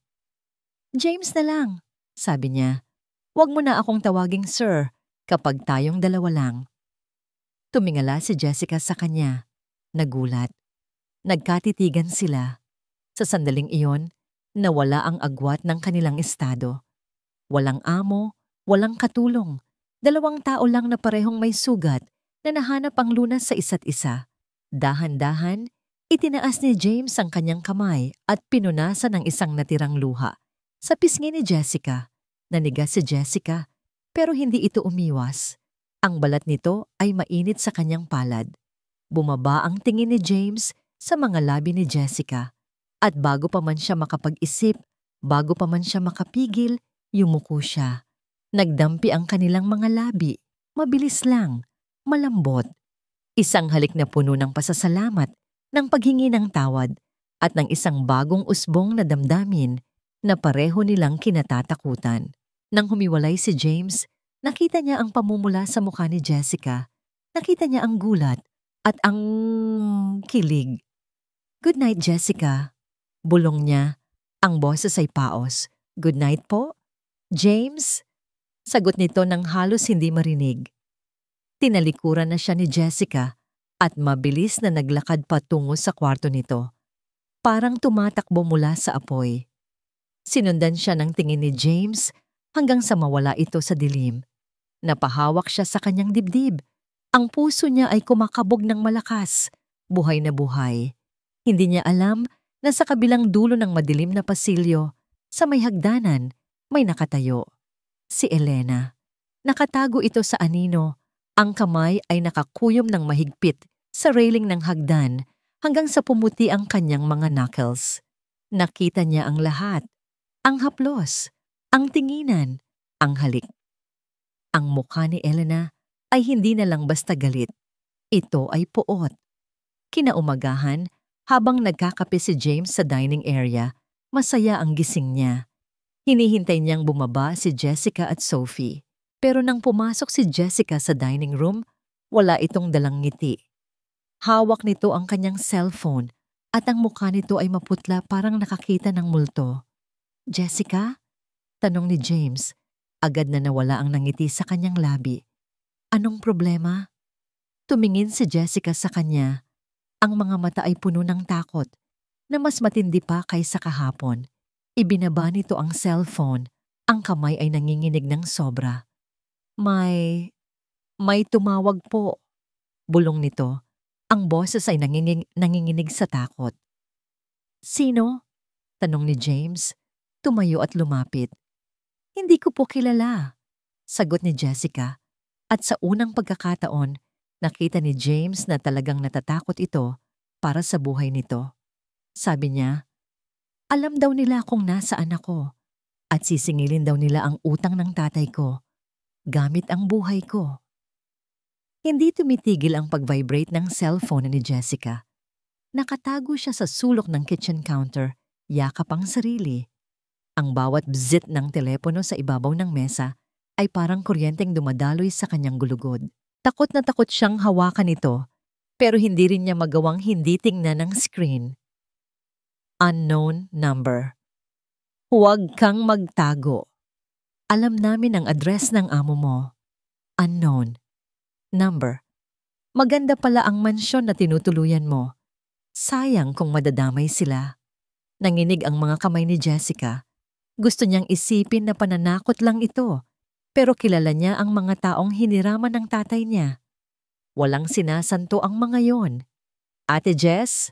James na lang, sabi niya. Huwag mo na akong tawaging sir kapag tayong dalawa lang. Tumingala si Jessica sa kanya. Nagulat. Nagkatitigan sila. Sa sandaling iyon, nawala ang agwat ng kanilang estado. Walang amo, walang katulong. Dalawang tao lang na parehong may sugat na nahanap ang lunas sa isa't isa. Dahan-dahan, itinaas ni James ang kanyang kamay at pinunasan ng isang natirang luha. Sa pisngi ni Jessica, nanigas si Jessica pero hindi ito umiwas. Ang balat nito ay mainit sa kanyang palad. Bumaba ang tingin ni James sa mga labi ni Jessica. At bago pa man siya makapag-isip, bago pa man siya makapigil, yumuko siya. Nagdampi ang kanilang mga labi. Mabilis lang, malambot. Isang halik na puno ng pasasalamat, ng paghingi ng tawad, at ng isang bagong usbong na damdamin na pareho nilang kinatatakutan. Nang humiwalay si James, nakita niya ang pamumula sa mukha ni Jessica. Nakita niya ang gulat at ang kilig. Good night, Jessica. Bulong niya. Ang boses ay paos. Good night po. James? Sagot nito nang halos hindi marinig. Tinalikuran na siya ni Jessica at mabilis na naglakad patungo sa kwarto nito. Parang tumatakbo mula sa apoy. Sinundan siya ng tingin ni James hanggang sa mawala ito sa dilim. Napahawak siya sa kanyang dibdib. Ang puso niya ay kumakabog ng malakas, buhay na buhay. Hindi niya alam na sa kabilang dulo ng madilim na pasilyo, sa may hagdanan, may nakatayo. Si Elena. Nakatago ito sa anino. Ang kamay ay nakakuyom ng mahigpit sa railing ng hagdan hanggang sa pumuti ang kanyang mga knuckles. Nakita niya ang lahat. Ang haplos, ang tinginan, ang halik. Ang mukha ni Elena ay hindi na lang basta galit. Ito ay puot. Kinaumagahan, habang nagkakape si James sa dining area, masaya ang gising niya. Hinihintay niyang bumaba si Jessica at Sophie. Pero nang pumasok si Jessica sa dining room, wala itong dalang ngiti. Hawak nito ang kanyang cellphone at ang mukha nito ay maputla parang nakakita ng multo. Jessica? Tanong ni James. Agad na nawala ang nangiti sa kanyang labi. Anong problema? Tumingin si Jessica sa kanya. Ang mga mata ay puno ng takot na mas matindi pa kaysa kahapon. Ibinaba nito ang cellphone. Ang kamay ay nanginginig ng sobra. May tumawag po. Bulong nito. Ang boses ay nanginginig sa takot. Sino? Tanong ni James. Tumayo at lumapit. Hindi ko po kilala. Sagot ni Jessica. At sa unang pagkakataon, nakita ni James na talagang natatakot ito para sa buhay nito. Sabi niya, alam daw nila kung nasaan ako at sisingilin daw nila ang utang ng tatay ko gamit ang buhay ko. Hindi tumitigil ang pag-vibrate ng cellphone ni Jessica. Nakatago siya sa sulok ng kitchen counter, yakap ang sarili. Ang bawat bzit ng telepono sa ibabaw ng mesa ay parang kuryenteng dumadaloy sa kanyang gulugod. Takot na takot siyang hawakan ito, pero hindi rin niya magawang hindi tingnan ng screen. Unknown number. Huwag kang magtago. Alam namin ang address ng amo mo. Unknown number. Maganda pala ang mansyon na tinutuluyan mo. Sayang kung madadamay sila. Nanginig ang mga kamay ni Jessica. Gusto niyang isipin na pananakot lang ito, pero kilala niya ang mga taong hiniraman ng tatay niya. Walang sinasanto ang mga yon. Ate Jess?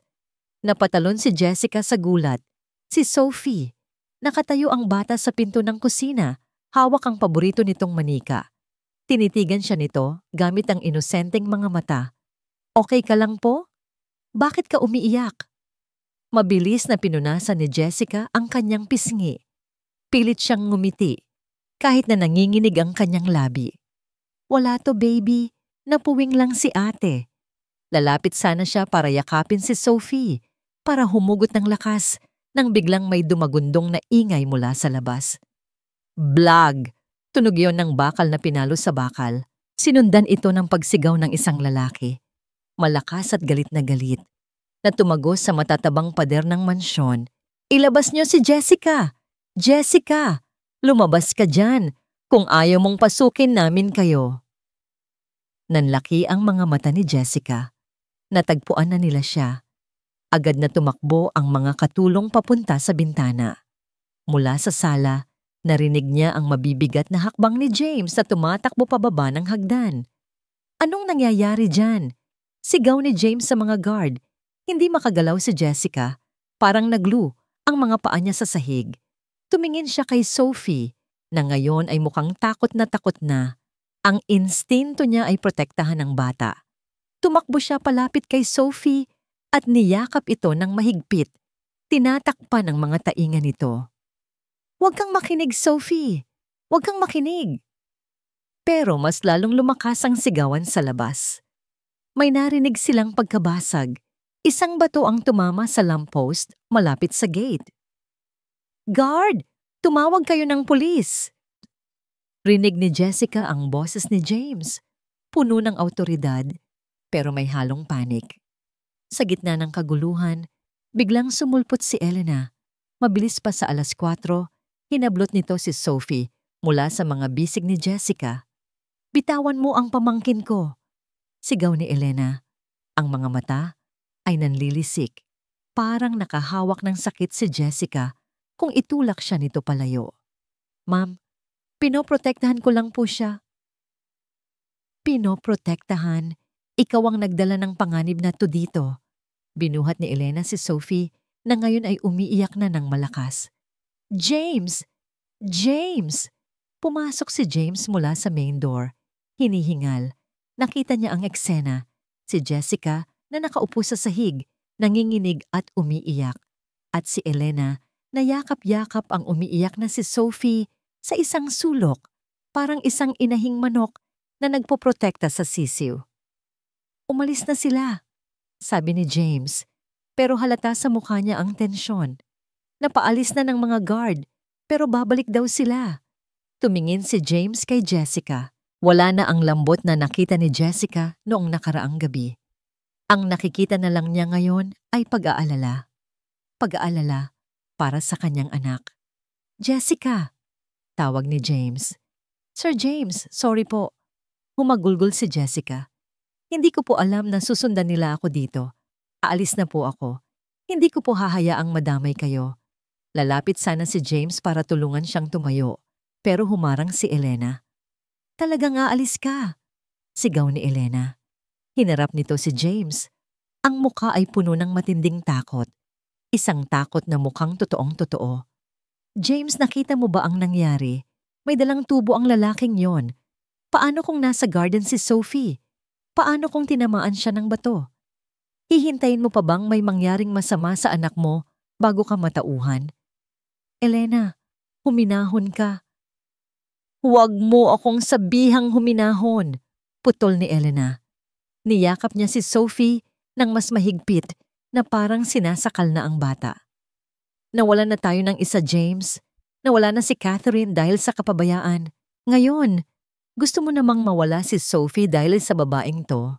Napatalon si Jessica sa gulat. Si Sophie. Nakatayo ang bata sa pinto ng kusina, hawak ang paborito nitong manika. Tinitigan siya nito gamit ang inosenteng mga mata. Okay ka lang po? Bakit ka umiiyak? Mabilis na pinunasan ni Jessica ang kanyang pisngi. Pilit siyang ngumiti, kahit na nanginginig ang kanyang labi. Wala to baby, napuwing lang si ate. Lalapit sana siya para yakapin si Sophie, para humugot ng lakas nang biglang may dumagundong na ingay mula sa labas. Blag! Tunog yon ng bakal na pinalo sa bakal. Sinundan ito ng pagsigaw ng isang lalaki. Malakas at galit na galit. Na tumagos sa matatabang pader ng mansyon. Ilabas niyo si Jessica! Jessica! Lumabas ka dyan! Kung ayaw mong pasukin namin kayo. Nanlaki ang mga mata ni Jessica. Natagpuan na nila siya. Agad na tumakbo ang mga katulong papunta sa bintana. Mula sa sala, narinig niya ang mabibigat na hakbang ni James na tumatakbo pababa ng hagdan. Anong nangyayari dyan? Sigaw ni James sa mga guard. Hindi makagalaw si Jessica. Parang naglu ang mga paa niya sa sahig. Tumingin siya kay Sophie na ngayon ay mukhang takot na. Ang instinto niya ay protektahan ng bata. Tumakbo siya palapit kay Sophie at niyakap ito ng mahigpit. Tinatakpan ng mga tainga nito. Huwag kang makinig, Sophie. Huwag kang makinig. Pero mas lalong lumakas ang sigawan sa labas. May narinig silang pagkabasag. Isang bato ang tumama sa lamppost malapit sa gate. Guard! Tumawag kayo ng pulis! Rinig ni Jessica ang boses ni James. Puno ng awtoridad, pero may halong panik. Sa gitna ng kaguluhan, biglang sumulpot si Elena. Mabilis pa sa 4:00, hinablot nito si Sophie mula sa mga bisig ni Jessica. Bitawan mo ang pamangkin ko! Sigaw ni Elena. Ang mga mata ay nanlilisik. Parang nakahawak ng sakit si Jessica kung itulak siya nito palayo. Ma'am, pinoprotektahan ko lang po siya. Pinoprotektahan? Ikaw ang nagdala ng panganib na to dito. Binuhat ni Elena si Sophie na ngayon ay umiiyak na ng malakas. James! James! Pumasok si James mula sa main door. Hinihingal. Nakita niya ang eksena. Si Jessica na nakaupo sa sahig, nanginginig at umiiyak. At si Elena na yakap-yakap ang umiiyak na si Sophie sa isang sulok, parang isang inahing manok na nagpoprotekta sa sisiw. Umalis na sila, sabi ni James, pero halata sa mukha niya ang tensyon. Napaalis na ng mga guard, pero babalik daw sila. Tumingin si James kay Jessica. Wala na ang lambot na nakita ni Jessica noong nakaraang gabi. Ang nakikita na lang niya ngayon ay pag-aalala. Pag-aalala para sa kanyang anak. Jessica! Tawag ni James. Sir James, sorry po. Humagulgol si Jessica. Hindi ko po alam na susundan nila ako dito. Aalis na po ako. Hindi ko po hahayaang madamay kayo. Lalapit sana si James para tulungan siyang tumayo, pero humarang si Elena. Talagang aalis ka, sigaw ni Elena. Hinarap nito si James. Ang mukha ay puno ng matinding takot. Isang takot na mukhang totoong-totoo. James, nakita mo ba ang nangyari? May dalang tubo ang lalaking yon. Paano kung nasa garden si Sophie? Paano kung tinamaan siya ng bato? Hihintayin mo pa bang may mangyaring masama sa anak mo bago ka matauhan? Elena, huminahon ka. Huwag mo akong sabihang huminahon, putol ni Elena. Niyakap niya si Sophie ng mas mahigpit na parang sinasakal na ang bata. Nawala na tayo ng isa, James. Nawala na si Catherine dahil sa kapabayaan. Ngayon, gusto mo namang mawala si Sophie dahil sa babaeng to?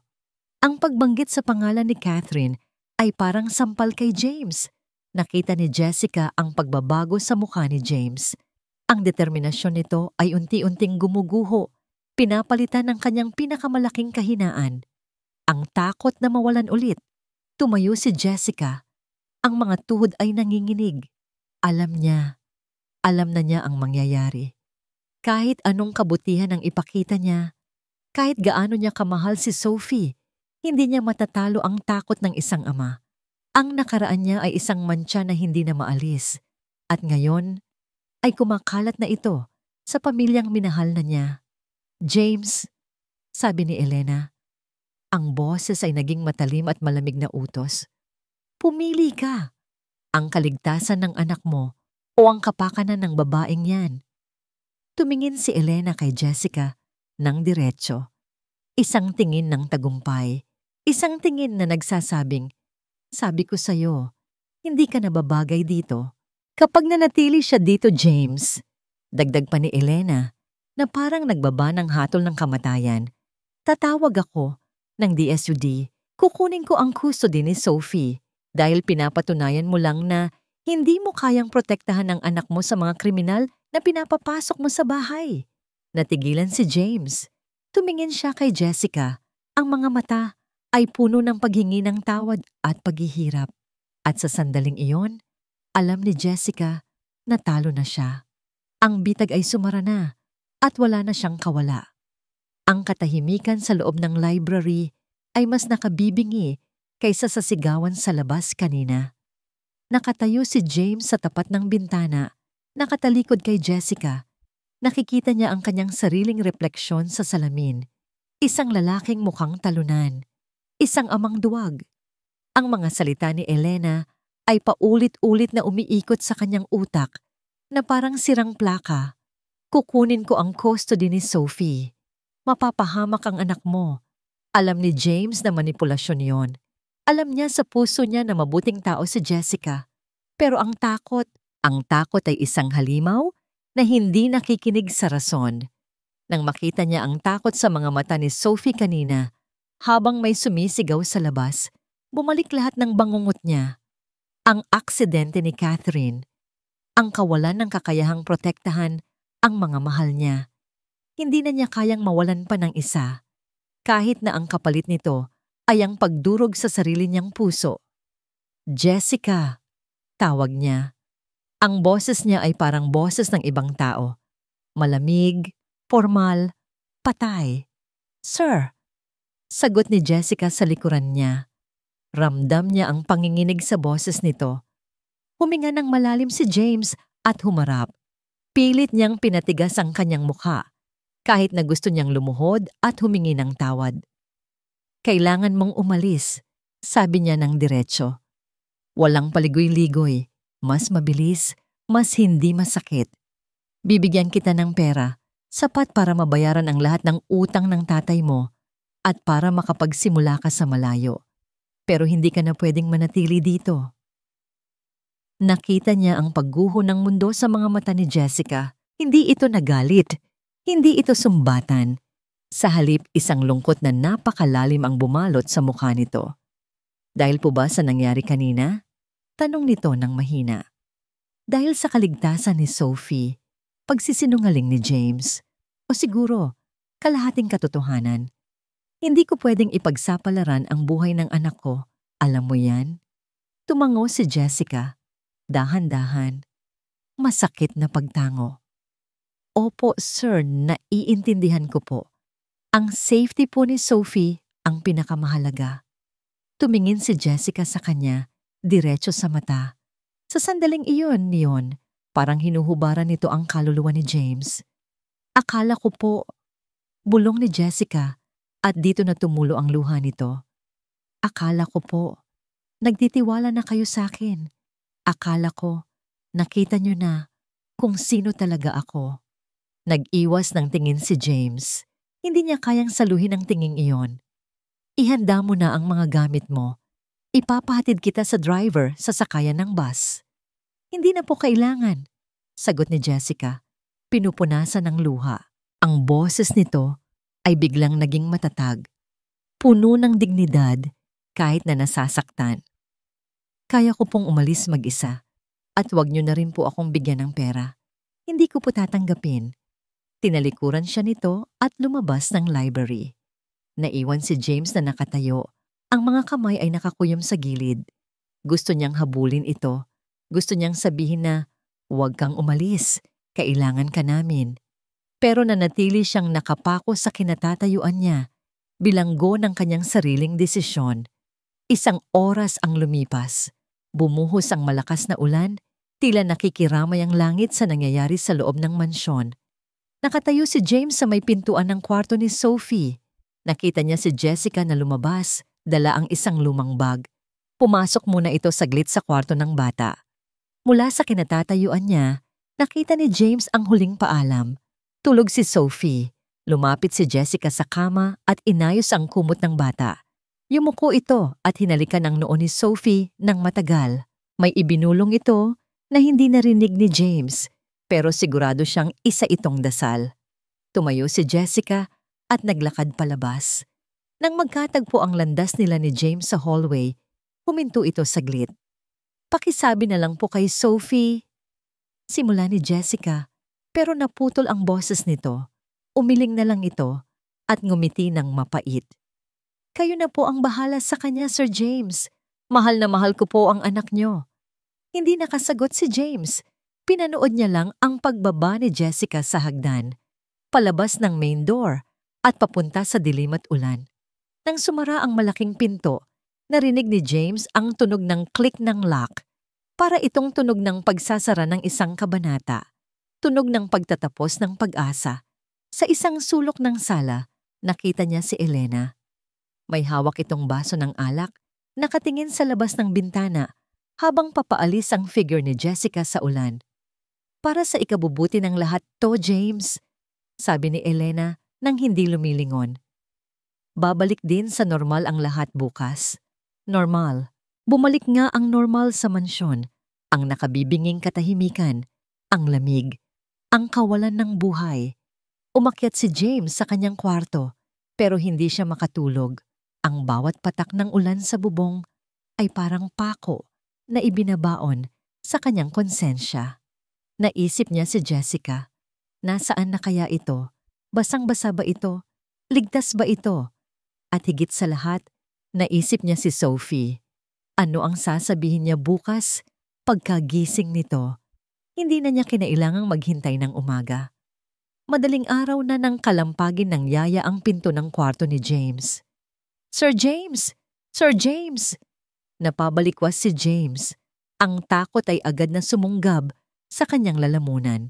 Ang pagbanggit sa pangalan ni Catherine ay parang sampal kay James. Nakita ni Jessica ang pagbabago sa mukha ni James. Ang determinasyon nito ay unti-unting gumuguho, pinapalitan ng kanyang pinakamalaking kahinaan. Ang takot na mawalan ulit. Tumayo si Jessica. Ang mga tuhod ay nanginginig. Alam na niya ang mangyayari. Kahit anong kabutihan ang ipakita niya, kahit gaano niya kamahal si Sophie, hindi niya matatalo ang takot ng isang ama. Ang nakaraan niya ay isang mantsa na hindi na maalis. At ngayon ay kumakalat na ito sa pamilyang minahal na niya. James, sabi ni Elena. Ang boses ay naging matalim at malamig na utos. Pumili ka. Ang kaligtasan ng anak mo o ang kapakanan ng babaeng yan. Tumingin si Elena kay Jessica ng diretso. Isang tingin ng tagumpay. Isang tingin na nagsasabing, sabi ko sa'yo, hindi ka nababagay dito. Kapag nanatili siya dito, James, dagdag pa ni Elena na parang nagbaba ng hatol ng kamatayan, tatawag ako ng DSUD, kukunin ko ang custody ni Sophie dahil pinapatunayan mo lang na hindi mo kayang protektahan ang anak mo sa mga kriminal na pinapapasok mo sa bahay. Natigilan si James. Tumingin siya kay Jessica. Ang mga mata ay puno ng paghingi ng tawad at paghihirap. At sa sandaling iyon, alam ni Jessica na talo na siya. Ang bitag ay sumara na at wala na siyang kawala. Ang katahimikan sa loob ng library ay mas nakabibingi kaysa sa sigawan sa labas kanina. Nakatayo si James sa tapat ng bintana, nakatalikod kay Jessica. Nakikita niya ang kanyang sariling refleksyon sa salamin. Isang lalaking mukhang talunan. Isang amang duwag. Ang mga salita ni Elena ay paulit-ulit na umiikot sa kanyang utak na parang sirang plaka. Kukunin ko ang custody ni Sophie. Mapapahamak ang anak mo. Alam ni James na manipulasyon yon. Alam niya sa puso niya na mabuting tao si Jessica. Pero ang takot ay isang halimaw na hindi nakikinig sa rason. Nang makita niya ang takot sa mga mata ni Sophie kanina, habang may sumisigaw sa labas, bumalik lahat ng bangungot niya. Ang aksidente ni Catherine, ang kawalan ng kakayahang protektahan ang mga mahal niya. Hindi na niya kayang mawalan pa ng isa, kahit na ang kapalit nito ay ang pagdurog sa sarili niyang puso. Jessica, tawag niya. Ang boses niya ay parang boses ng ibang tao. Malamig, formal, patay. Sir, sagot ni Jessica sa likuran niya. Ramdam niya ang panginginig sa boses nito. Huminga ng malalim si James at humarap. Pilit niyang pinatigas ang kanyang mukha, kahit na gusto niyang lumuhod at humingi ng tawad. Kailangan mong umalis, sabi niya ng diretso. Walang paligoy-ligoy, mas mabilis, mas hindi masakit. Bibigyan kita ng pera, sapat para mabayaran ang lahat ng utang ng tatay mo at para makapagsimula ka sa malayo. Pero hindi ka na pwedeng manatili dito. Nakita niya ang pagguho ng mundo sa mga mata ni Jessica. Hindi ito nagalit. Hindi ito sumbatan. Sa halip, isang lungkot na napakalalim ang bumalot sa mukha nito. Dahil po ba sa nangyari kanina? Tanong nito ng mahina. Dahil sa kaligtasan ni Sophie, pagsisinungaling ni James, o siguro, kalahating katotohanan. Hindi ko pwedeng ipagsapalaran ang buhay ng anak ko. Alam mo yan? Tumango si Jessica. Dahan-dahan. Masakit na pagtango. Opo, sir, naiintindihan ko po. Ang safety po ni Sophie ang pinakamahalaga. Tumingin si Jessica sa kanya, diretso sa mata. Sa sandaling iyon, parang hinuhubaran nito ang kaluluwa ni James. Akala ko po, bulong ni Jessica, at dito na tumulo ang luha nito. Akala ko po, nagtitiwala na kayo sa akin. Akala ko, nakita niyo na kung sino talaga ako. Nag-iwas ng tingin si James. Hindi niya kayang saluhin ang tinging iyon. Ihanda mo na ang mga gamit mo. Ipapahatid kita sa driver sa sakayan ng bus. Hindi na po kailangan, sagot ni Jessica. Pinupunasan ng luha. Ang boses nito ay biglang naging matatag. Puno ng dignidad kahit na nasasaktan. Kaya ko pong umalis mag-isa. At huwag niyo na rin po akong bigyan ng pera. Hindi ko po tatanggapin. Tinalikuran siya nito at lumabas ng library. Naiwan si James na nakatayo. Ang mga kamay ay nakakuyom sa gilid. Gusto niyang habulin ito. Gusto niyang sabihin na, "Huwag kang umalis. Kailangan ka namin." Pero nanatili siyang nakapako sa kinatatayuan niya, bilanggo ng kanyang sariling desisyon. 1 oras ang lumipas. Bumuhos ang malakas na ulan, tila nakikiramay ang langit sa nangyayari sa loob ng mansyon. Nakatayo si James sa may pintuan ng kwarto ni Sophie. Nakita niya si Jessica na lumabas, dala ang isang lumang bag. Pumasok muna ito saglit sa kwarto ng bata. Mula sa kinatatayuan niya, nakita ni James ang huling paalam. Tulog si Sophie. Lumapit si Jessica sa kama at inayos ang kumot ng bata. Yumuko ito at hinalikan ang noo ni Sophie ng matagal. May ibinulong ito na hindi narinig ni James, pero sigurado siyang isa itong dasal. Tumayo si Jessica at naglakad palabas. Nang magkatagpo ang landas nila ni James sa hallway, huminto ito saglit. "Pakisabi na lang po kay Sophie." Simula ni Jessica, pero naputol ang boses nito. Umiling na lang ito at ngumiti ng mapait. "Kayo na po ang bahala sa kanya, Sir James. Mahal na mahal ko po ang anak niyo." Hindi nakasagot si James. Pinanood niya lang ang pagbaba ni Jessica sa hagdan, palabas ng main door at papunta sa dilim at ulan. Nang sumara ang malaking pinto, narinig ni James ang tunog ng click ng lock. Para itong tunog ng pagsasara ng isang kabanata. Tunog ng pagtatapos ng pag-asa. Sa isang sulok ng sala, nakita niya si Elena. May hawak itong baso ng alak, nakatingin sa labas ng bintana habang papaalis ang figure ni Jessica sa ulan. "Para sa ikabubuti ng lahat to, James," sabi ni Elena nang hindi lumilingon. "Babalik din sa normal ang lahat bukas." Normal. Bumalik nga ang normal sa mansyon. Ang nakabibinging katahimikan, ang lamig, ang kawalan ng buhay. Umakyat si James sa kanyang kwarto, pero hindi siya makatulog. Ang bawat patak ng ulan sa bubong ay parang pako na ibinabaon sa kanyang konsensya. Naisip niya si Jessica. Nasaan na kaya ito? Basang-basa ba ito? Ligtas ba ito? At higit sa lahat, naisip niya si Sophie. Ano ang sasabihin niya bukas pagkagising nito? Hindi na niya kinailangang maghintay ng umaga. Madaling araw na nang kalampagin ng yaya ang pinto ng kwarto ni James. "Sir James! Sir James!" Napabalikwas si James. Ang takot ay agad na sumunggab sa kanyang lalamunan.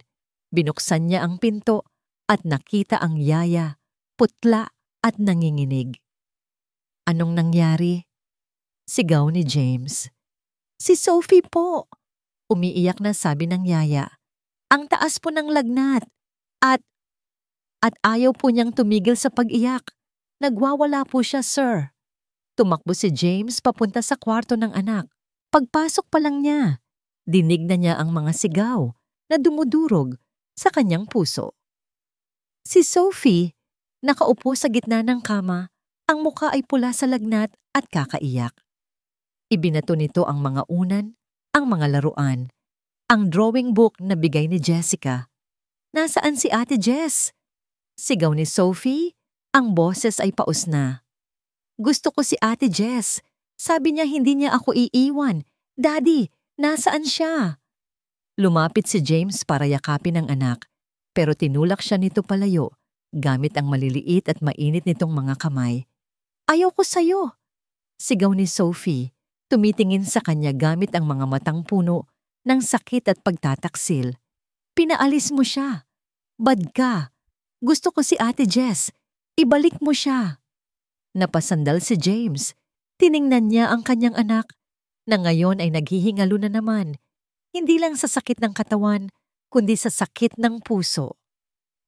Binuksan niya ang pinto at nakita ang yaya, putla at nanginginig. "Anong nangyari?" Sigaw ni James. "Si Sophie po!" Umiiyak na sabi ng yaya. "Ang taas po ng lagnat at ayaw po niyang tumigil sa pag-iyak. Nagwawala po siya, sir." Tumakbo si James papunta sa kwarto ng anak. Pagpasok pa lang niya, dinig na niya ang mga sigaw na dumudurog sa kanyang puso. Si Sophie, nakaupo sa gitna ng kama, ang muka ay pula sa lagnat at kakaiyak. Ibinato nito ang mga unan, ang mga laruan, ang drawing book na bigay ni Jessica. "Nasaan si Ate Jess?" Sigaw ni Sophie, ang boses ay paus na. "Gusto ko si Ate Jess. Sabi niya hindi niya ako iiwan. Daddy, nasaan siya?" Lumapit si James para yakapin ang anak, pero tinulak siya nito palayo gamit ang maliliit at mainit nitong mga kamay. "Ayaw ko sa'yo!" Sigaw ni Sophie, tumitingin sa kanya gamit ang mga matang puno ng sakit at pagtataksil. "Pinaalis mo siya. Bad ka. Gusto ko si Ate Jess. Ibalik mo siya." Napasandal si James. Tiningnan niya ang kanyang anak na ngayon ay naghihingalo na naman, hindi lang sa sakit ng katawan, kundi sa sakit ng puso.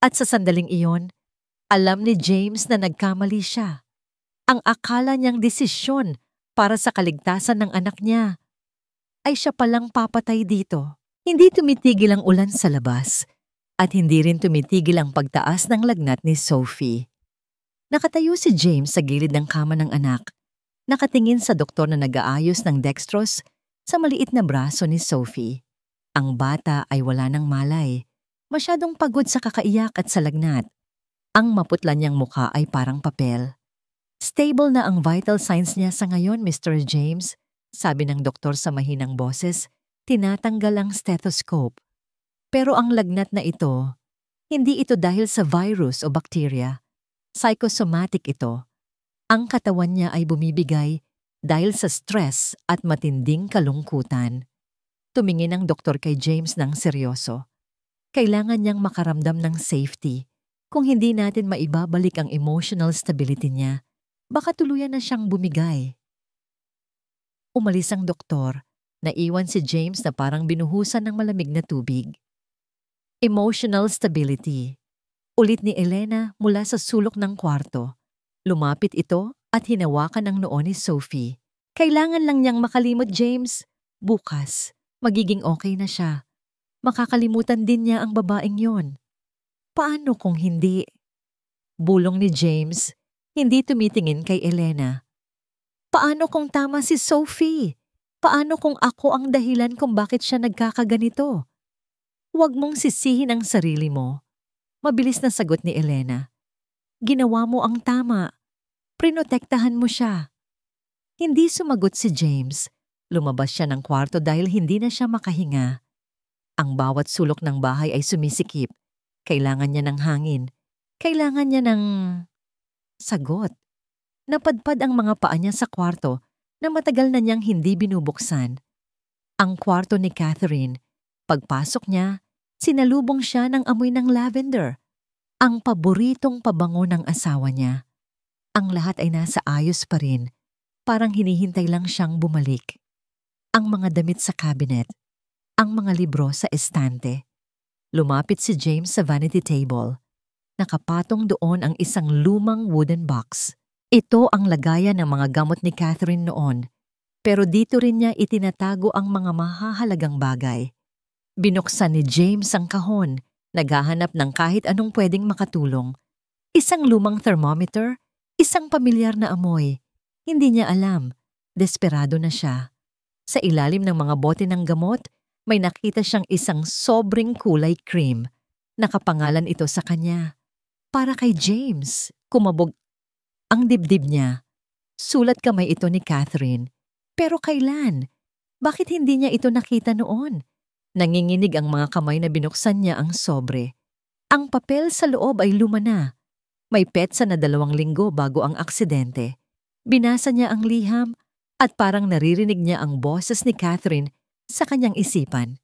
At sa sandaling iyon, alam ni James na nagkamali siya. Ang akala niyang desisyon para sa kaligtasan ng anak niya ay siya palang papatay dito. Hindi tumitigil ang ulan sa labas at hindi rin tumitigil ang pagtaas ng lagnat ni Sophie. Nakatayo si James sa gilid ng kama ng anak, nakatingin sa doktor na nag-aayos ng dextrose sa maliit na braso ni Sophie. Ang bata ay wala ng malay, masyadong pagod sa kakaiyak at sa lagnat. Ang maputla niyang mukha ay parang papel. Stable na ang vital signs niya sa ngayon, Mr. James, sabi ng doktor sa mahinang boses, tinatanggal ang stethoscope. Pero ang lagnat na ito, hindi ito dahil sa virus o bacteria. Psychosomatic ito. Ang katawan niya ay bumibigay dahil sa stress at matinding kalungkutan. Tumingin ang doktor kay James ng seryoso. Kailangan niyang makaramdam ng safety. Kung hindi natin maibabalik ang emotional stability niya, baka tuluyan na siyang bumigay. Umalis ang doktor. Naiwan si James na parang binuhusan ng malamig na tubig. Emotional stability. Ulit ni Elena mula sa sulok ng kwarto. Lumapit ito at hinawakan ang noo ni Sophie. Kailangan lang niyang makalimot, James. Bukas, magiging okay na siya. Makakalimutan din niya ang babaeng yon. Paano kung hindi? Bulong ni James, hindi tumitingin kay Elena. Paano kung tama si Sophie? Paano kung ako ang dahilan kung bakit siya nagkakaganito? Huwag mong sisihin ang sarili mo. Mabilis na sagot ni Elena. Ginawa mo ang tama. Prinotektahan mo siya. Hindi sumagot si James. Lumabas siya ng kwarto dahil hindi na siya makahinga. Ang bawat sulok ng bahay ay sumisikip. Kailangan niya ng hangin. Kailangan niya ng sagot. Napadpad ang mga paa niya sa kwarto na matagal na niyang hindi binubuksan. Ang kwarto ni Catherine. Pagpasok niya, sinalubong siya ng amoy ng lavender. Ang paboritong pabango ng asawa niya. Ang lahat ay nasa ayos pa rin. Parang hinihintay lang siyang bumalik. Ang mga damit sa cabinet. Ang mga libro sa estante. Lumapit si James sa vanity table. Nakapatong doon ang isang lumang wooden box. Ito ang lagayan ng mga gamot ni Catherine noon. Pero dito rin niya itinatago ang mga mahahalagang bagay. Binuksan ni James ang kahon, naghahanap ng kahit anong pwedeng makatulong. Isang lumang thermometer, isang pamilyar na amoy. Hindi niya alam. Desperado na siya. Sa ilalim ng mga bote ng gamot, may nakita siyang isang sobrang kulay cream. Nakapangalan ito sa kanya. Para kay James, kumabog ang dibdib niya. Sulat kamay ito ni Catherine. Pero kailan? Bakit hindi niya ito nakita noon? Nanginginig ang mga kamay na binuksan niya ang sobre. Ang papel sa loob ay luma na. May petsa na 2 linggo bago ang aksidente. Binasa niya ang liham at parang naririnig niya ang boses ni Catherine sa kanyang isipan.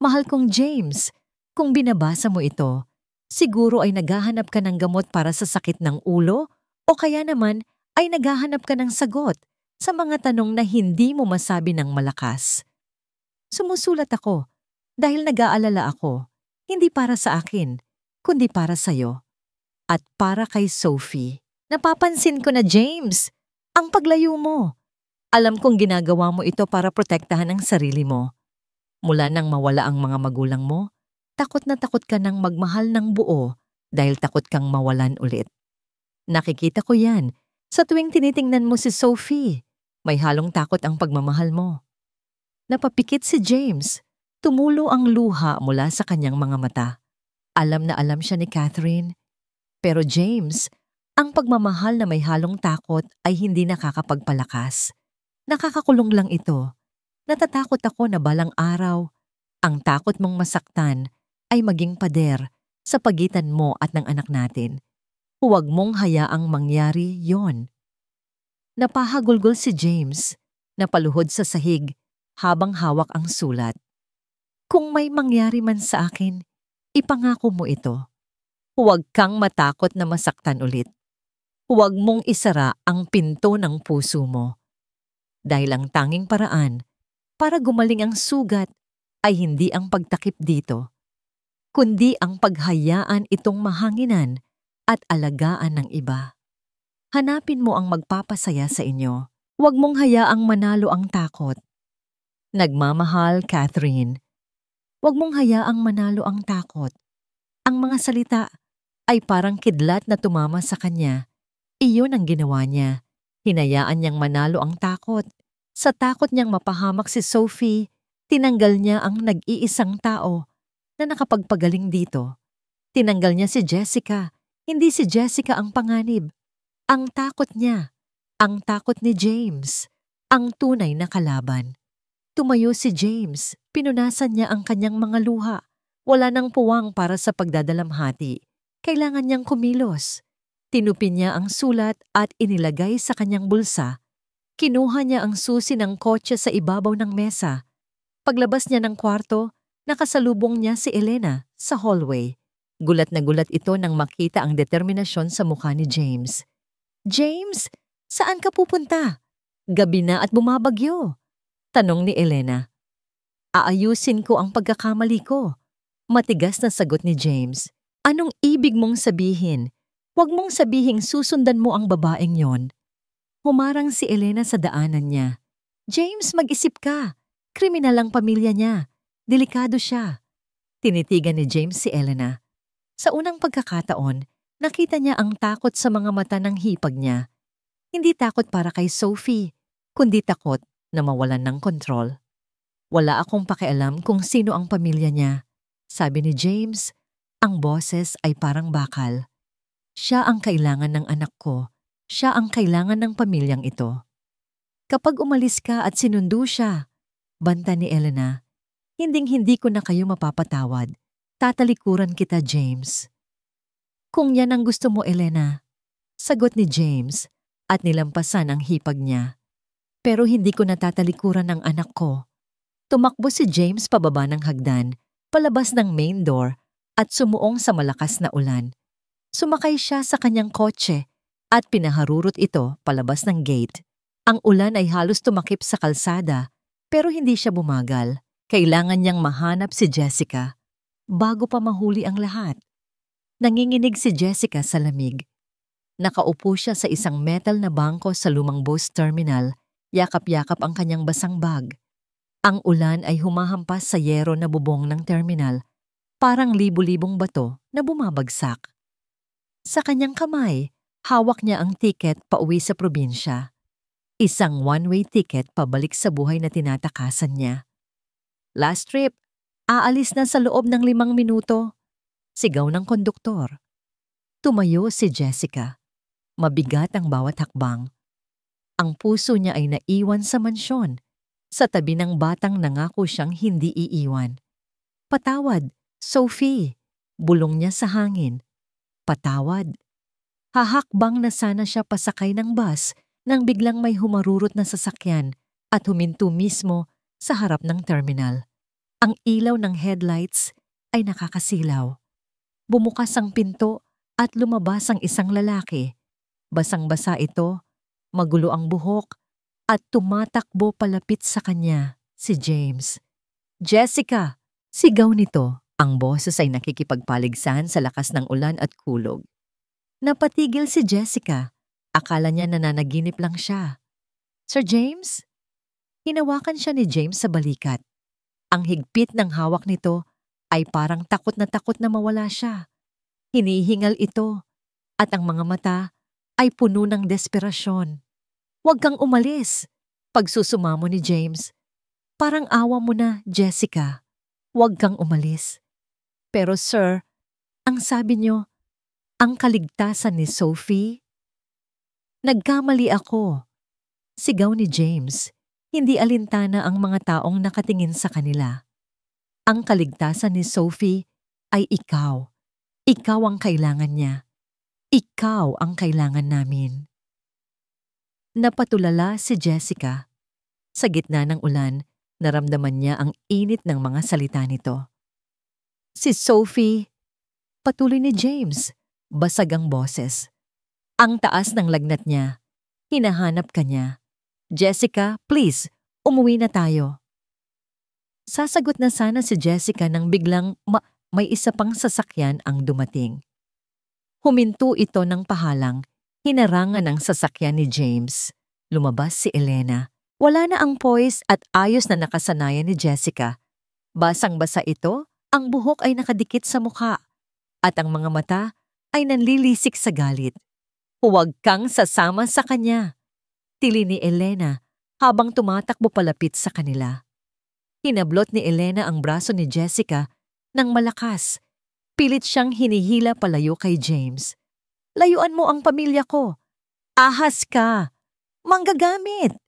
Mahal kong James, kung binabasa mo ito, siguro ay naghahanap ka ng gamot para sa sakit ng ulo o kaya naman ay naghahanap ka ng sagot sa mga tanong na hindi mo masabi ng malakas. Sumusulat ako dahil nag-aalala ako, hindi para sa akin, kundi para sa'yo. At para kay Sophie. Napapansin ko na, James, ang paglayo mo. Alam kong ginagawa mo ito para protektahan ang sarili mo. Mula nang mawala ang mga magulang mo, takot na takot ka nang magmahal ng buo dahil takot kang mawalan ulit. Nakikita ko yan sa tuwing tinitingnan mo si Sophie. May halong takot ang pagmamahal mo. Napapikit si James. Tumulo ang luha mula sa kanyang mga mata. Alam na alam siya ni Catherine. Pero James, ang pagmamahal na may halong takot ay hindi nakakapagpalakas. Nakakakulong lang ito. Natatakot ako na balang araw, ang takot mong masaktan ay maging pader sa pagitan mo at ng anak natin. Huwag mong hayaang mangyari yon. Napahagulgol si James, napaluhod sa sahig habang hawak ang sulat. Kung may mangyari man sa akin, ipangako mo ito. Huwag kang matakot na masaktan ulit. Huwag mong isara ang pinto ng puso mo. Dahil ang tanging paraan para gumaling ang sugat ay hindi ang pagtakip dito, kundi ang paghayaan itong mahanginan at alagaan ng iba. Hanapin mo ang magpapasaya sa inyo. Huwag mong hayaang manalo ang takot. Nagmamahal, Catherine. Huwag mong hayaang manalo ang takot. Ang mga salita ay parang kidlat na tumama sa kanya. Iyon ang ginawa niya. Hinayaan niyang manalo ang takot. Sa takot niyang mapahamak si Sophie, tinanggal niya ang nag-iisang tao na nakapagpagaling dito. Tinanggal niya si Jessica. Hindi si Jessica ang panganib. Ang takot niya. Ang takot ni James. Ang tunay na kalaban. Tumayo si James. Pinunasan niya ang kanyang mga luha. Wala nang puwang para sa pagdadalamhati. Kailangan niyang kumilos. Tinupin niya ang sulat at inilagay sa kanyang bulsa. Kinuha niya ang susi ng kotse sa ibabaw ng mesa. Paglabas niya ng kwarto, nakasalubong niya si Elena sa hallway. Gulat na gulat ito nang makita ang determinasyon sa mukha ni James. "James, saan ka pupunta? Gabi na at bumabagyo." Tanong ni Elena. "Aayusin ko ang pagkakamali ko." Matigas na sagot ni James. "Anong ibig mong sabihin? Huwag mong sabihing susundan mo ang babaeng yon." Humarang si Elena sa daanan niya. "James, mag-isip ka. Kriminal ang pamilya niya. Delikado siya." Tinitigan ni James si Elena. Sa unang pagkakataon, nakita niya ang takot sa mga mata ng hipag niya. Hindi takot para kay Sophie, kundi takot na mawalan ng kontrol. "Wala akong pakialam kung sino ang pamilya niya," sabi ni James. Ang boses ay parang bakal. "Siya ang kailangan ng anak ko. Siya ang kailangan ng pamilyang ito." "Kapag umalis ka at sinundo siya," banta ni Elena, "hinding-hindi ko na kayo mapapatawad. Tatalikuran kita, James." "Kung yan ang gusto mo, Elena," sagot ni James at nilampasan ang hipag niya. "Pero hindi ko natatalikuran ang anak ko." Tumakbo si James pababa ng hagdan, palabas ng main door at sumuong sa malakas na ulan. Sumakay siya sa kanyang kotse at pinaharurot ito palabas ng gate. Ang ulan ay halos tumakip sa kalsada pero hindi siya bumagal. Kailangan niyang mahanap si Jessica bago pa mahuli ang lahat. Nanginginig si Jessica sa lamig. Nakaupo siya sa isang metal na bangko sa lumang bus terminal, yakap-yakap ang kanyang basang bag. Ang ulan ay humahampas sa yero na bubong ng terminal, parang libu-libong bato na bumabagsak. Sa kanyang kamay, hawak niya ang tiket pauwi sa probinsya. Isang one-way ticket pabalik sa buhay na tinatakasan niya. "Last trip, aalis na sa loob ng 5 minuto." Sigaw ng konduktor. Tumayo si Jessica. Mabigat ang bawat hakbang. Ang puso niya ay naiwan sa mansyon, sa tabi ng batang nangako siyang hindi iiwan. "Patawad, Sophie," bulong niya sa hangin. "Patawad." Hahakbang na sana siya pasakay ng bus nang biglang may humarurot na sasakyan at huminto mismo sa harap ng terminal. Ang ilaw ng headlights ay nakakasilaw. Bumukas ang pinto at lumabas ang isang lalaki. Basang-basa ito, magulo ang buhok, at tumatakbo palapit sa kanya si James. "Jessica!" Sigaw nito. Ang boses ay nakikipagpaligsahan sa lakas ng ulan at kulog. Napatigil si Jessica. Akala niya nananaginip lang siya. "Sir James?" Hinawakan siya ni James sa balikat. Ang higpit ng hawak nito ay parang takot na mawala siya. Hinihingal ito at ang mga mata ay puno ng desperasyon. "Huwag kang umalis," pagsusumamo ni James. "Parang awa mo na, Jessica. Huwag kang umalis." "Pero sir, ang sabi niyo, ang kaligtasan ni Sophie?" "Nagkamali ako," sigaw ni James. Hindi alintana ang mga taong nakatingin sa kanila. "Ang kaligtasan ni Sophie ay ikaw. Ikaw ang kailangan niya. Ikaw ang kailangan namin." Napatulala si Jessica. Sa gitna ng ulan, naramdaman niya ang init ng mga salita nito. "Si Sophie," patuloy ni James, basag ang boses. Ang taas ng lagnat niya. Hinahanap ka niya. "Jessica, please, umuwi na tayo." Sasagot na sana si Jessica nang biglang may isa pang sasakyan ang dumating. Huminto ito ng pahalang, hinarangan ng sasakyan ni James. Lumabas si Elena. Wala na ang poise at ayos na nakasanayan ni Jessica. Basang-basa ito, ang buhok ay nakadikit sa mukha, at ang mga mata ay nanlilisik sa galit. "Huwag kang sasama sa kanya," tili ni Elena habang tumatakbo palapit sa kanila. Hinablot ni Elena ang braso ni Jessica ng malakas. Pilit siyang hinihila palayo kay James. "Layuan mo ang pamilya ko! Ahas ka! Manggagamit!"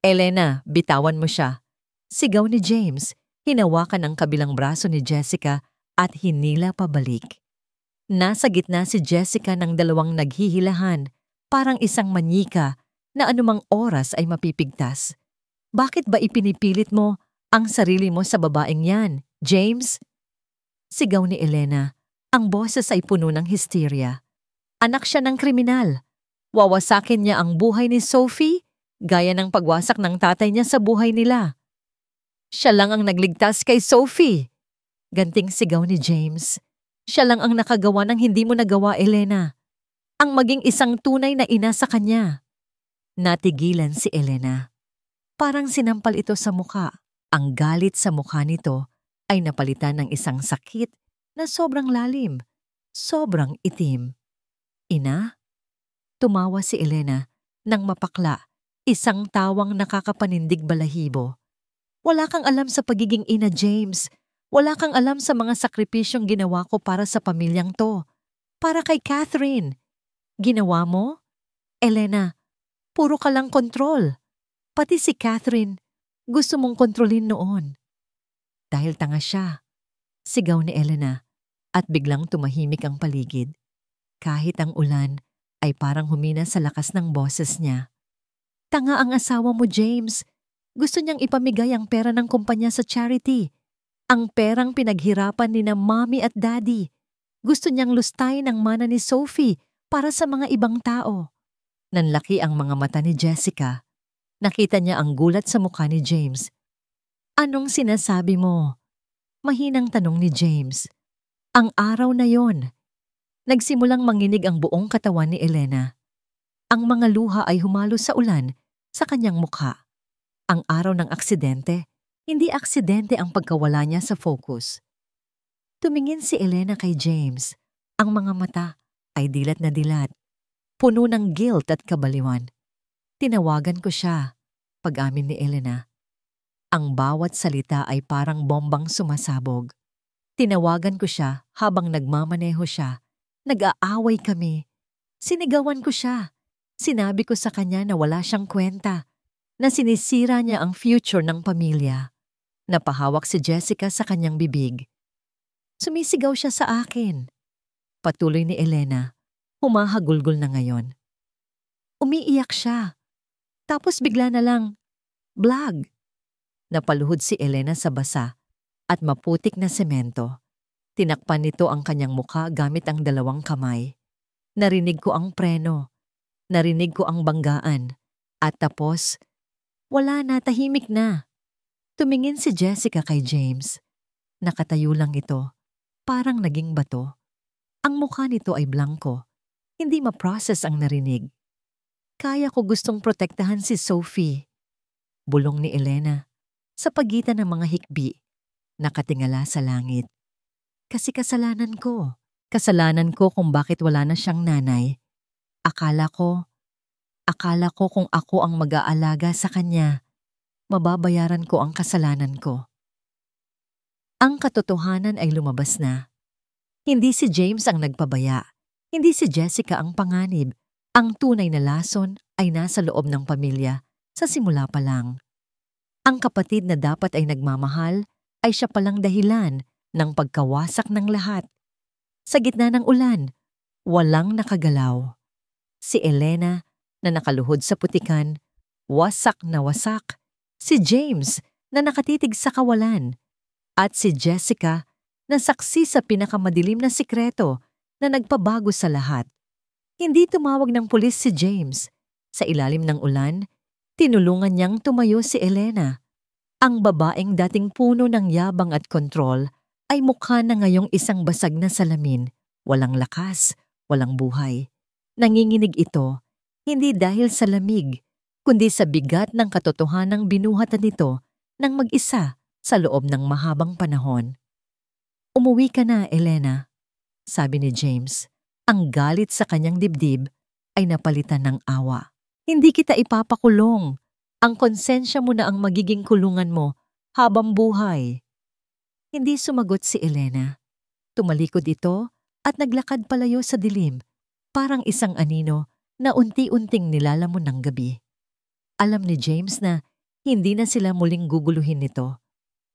"Elena, bitawan mo siya!" Sigaw ni James, hinawakan ang kabilang braso ni Jessica at hinila pabalik. Nasa gitna si Jessica ng dalawang naghihilahan, parang isang manyika na anumang oras ay mapipigtas. "Bakit ba ipinipilit mo ang sarili mo sa babaeng yan, James?" Sigaw ni Elena. Ang boses ay puno ng hysteria. Anak siya ng kriminal. Wawasakin niya ang buhay ni Sophie, gaya ng pagwasak ng tatay niya sa buhay nila. "Siya lang ang nagligtas kay Sophie!" Ganting sigaw ni James. "Siya lang ang nakagawa ng hindi mo nagawa, Elena. Ang maging isang tunay na ina sa kanya." Natigilan si Elena. Parang sinampal ito sa muka. Ang galit sa mukha nito ay napalitan ng isang sakit na sobrang lalim, sobrang itim. "Ina?" Tumawa si Elena nang mapakla, isang tawang nakakapanindig balahibo. "Wala kang alam sa pagiging ina, James. Wala kang alam sa mga sakripisyong ginawa ko para sa pamilyang to. Para kay Catherine. Ginawa mo? Elena, puro ka lang kontrol. Pati si Catherine, gusto mong kontrolin noon." "Dahil tanga siya," sigaw ni Elena, at biglang tumahimik ang paligid. Kahit ang ulan ay parang humina sa lakas ng boses niya. "Tanga ang asawa mo, James. Gusto niyang ipamigay ang pera ng kumpanya sa charity. Ang perang pinaghirapan ni na mommy at daddy. Gusto niyang lustayin ang mana ni Sophie para sa mga ibang tao." Nanlaki ang mga mata ni Jessica. Nakita niya ang gulat sa mukha ni James. "Anong sinasabi mo?" Mahinang tanong ni James. Ang araw na yon, nagsimulang manginig ang buong katawan ni Elena. Ang mga luha ay humalo sa ulan sa kanyang mukha. Ang araw ng aksidente, hindi aksidente ang pagkawala niya sa focus. Tumingin si Elena kay James. Ang mga mata ay dilat na dilat, puno ng guilt at kabaliwan. "Tinawagan ko siya," pag-amin ni Elena. Ang bawat salita ay parang bombang sumasabog. "Tinawagan ko siya habang nagmamaneho siya. Nag-aaway kami. Sinigawan ko siya. Sinabi ko sa kanya na wala siyang kwenta, na sinisira niya ang future ng pamilya." Napahawak si Jessica sa kanyang bibig. "Sumisigaw siya sa akin." Patuloy ni Elena, humahagulgol na ngayon. "Umiiyak siya. Tapos bigla na lang, blag." Napaluhod si Elena sa basa at maputik na semento. Tinakpan nito ang kanyang mukha gamit ang dalawang kamay. Narinig ko ang preno. Narinig ko ang banggaan. At tapos, wala na, tahimik na. Tumingin si Jessica kay James. Nakatayo lang ito, parang naging bato. Ang mukha nito ay blanko. Hindi ma-process ang narinig. "Kaya ko gustong protektahan si Sophie," bulong ni Elena, sa pagitan ng mga hikbi, nakatingala sa langit. "Kasi kasalanan ko. Kasalanan ko kung bakit wala na siyang nanay. Akala ko kung ako ang mag-aalaga sa kanya, mababayaran ko ang kasalanan ko." Ang katotohanan ay lumabas na. Hindi si James ang nagpabaya. Hindi si Jessica ang panganib. Ang tunay na lason ay nasa loob ng pamilya sa simula pa lang. Ang kapatid na dapat ay nagmamahal ay siya palang dahilan ng pagkawasak ng lahat. Sa gitna ng ulan, walang nakagalaw. Si Elena na nakaluhod sa putikan, wasak na wasak. Si James na nakatitig sa kawalan. At si Jessica na saksi sa pinakamadilim na sikreto na nagpabago sa lahat. Hindi tumawag ng pulis si James. Sa ilalim ng ulan, tinulungan niyang tumayo si Elena. Ang babaeng dating puno ng yabang at kontrol ay mukha na ngayong isang basag na salamin, walang lakas, walang buhay. Nanginginig ito, hindi dahil sa lamig, kundi sa bigat ng katotohanang binuhatan nito ng mag-isa sa loob ng mahabang panahon. "Umuwi ka na, Elena," sabi ni James. Ang galit sa kanyang dibdib ay napalitan ng awa. "Hindi kita ipapakulong. Ang konsensya mo na ang magiging kulungan mo habang buhay. Hindi sumagot si Elena. Tumalikod ito at naglakad palayo sa dilim, parang isang anino na unti-unting nilalamon ng gabi. Alam ni James na hindi na sila muling guguluhin nito.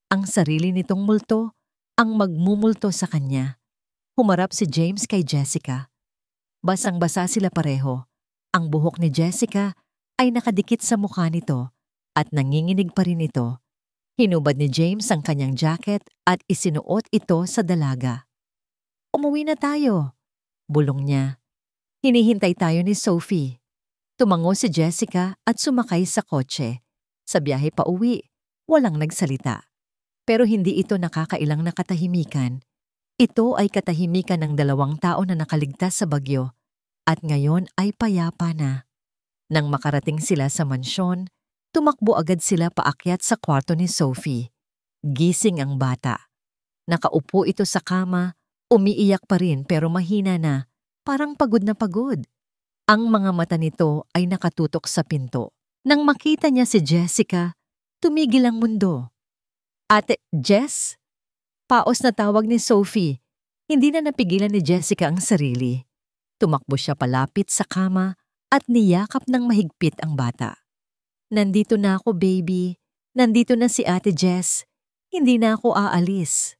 Ang sarili nitong multo ang magmumulto sa kanya. Humarap si James kay Jessica. Basang-basa sila pareho. Ang buhok ni Jessica ay nakadikit sa mukha nito at nanginginig pa rin ito. Hinubad ni James ang kanyang jacket at isinuot ito sa dalaga. "Umuwi na tayo," bulong niya. Hinihintay tayo ni Sophie. Tumango si Jessica at sumakay sa kotse. Sa biyahe pa uwi, walang nagsalita. Pero hindi ito nakakailang na katahimikan. Ito ay katahimikan ng 2 tao na nakaligtas sa bagyo at ngayon ay payapa na. Nang makarating sila sa mansyon, tumakbo agad sila paakyat sa kwarto ni Sophie. Gising ang bata. Nakaupo ito sa kama, umiiyak pa rin pero mahina na, parang pagod na pagod. Ang mga mata nito ay nakatutok sa pinto. Nang makita niya si Jessica, tumigil ang mundo. "Ate, Jess?" Paos na tawag ni Sophie. Hindi na napigilan ni Jessica ang sarili. Tumakbo siya palapit sa kama at niyakap ng mahigpit ang bata. "Nandito na ako, baby. Nandito na si Ate Jess. Hindi na ako aalis."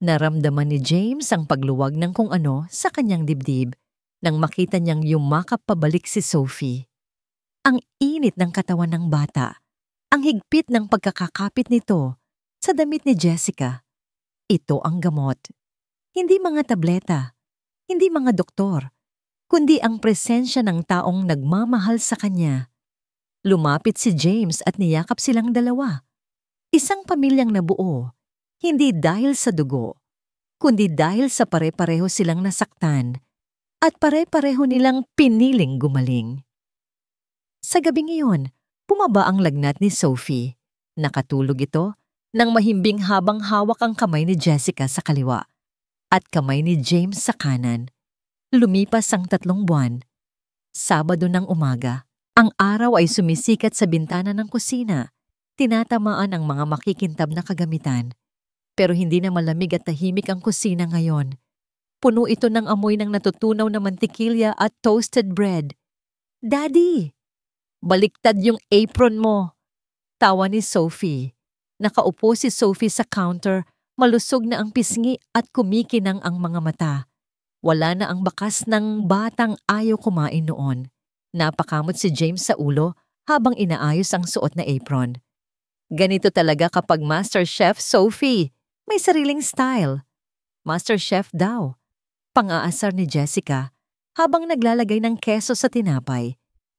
Naramdaman ni James ang pagluwag ng kung ano sa kanyang dibdib nang makita niyang yumakap pabalik si Sophie. Ang init ng katawan ng bata, ang higpit ng pagkakakapit nito sa damit ni Jessica. Ito ang gamot. Hindi mga tableta, hindi mga doktor, kundi ang presensya ng taong nagmamahal sa kanya. Lumapit si James at niyakap silang dalawa. Isang pamilyang nabuo, hindi dahil sa dugo, kundi dahil sa pare-pareho silang nasaktan at pare-pareho nilang piniling gumaling. Sa gabing iyon, bumaba ang lagnat ni Sophie. Nakatulog ito nang mahimbing habang hawak ang kamay ni Jessica sa kaliwa at kamay ni James sa kanan. Lumipas ang 3 buwan. Sabado ng umaga, ang araw ay sumisikat sa bintana ng kusina. Tinatamaan ang mga makikintab na kagamitan. Pero hindi na malamig at tahimik ang kusina ngayon. Puno ito ng amoy ng natutunaw na mantikilya at toasted bread. "Daddy, baliktad yung apron mo," tawa ni Sophie. Nakaupo si Sophie sa counter, malusog na ang pisngi at kumikinang ang mga mata. Wala na ang bakas ng batang ayaw kumain noon. Napakamot si James sa ulo habang inaayos ang suot na apron. "Ganito talaga kapag Master Chef, Sophie. May sariling style." "Master Chef daw," pang-aasar ni Jessica habang naglalagay ng keso sa tinapay.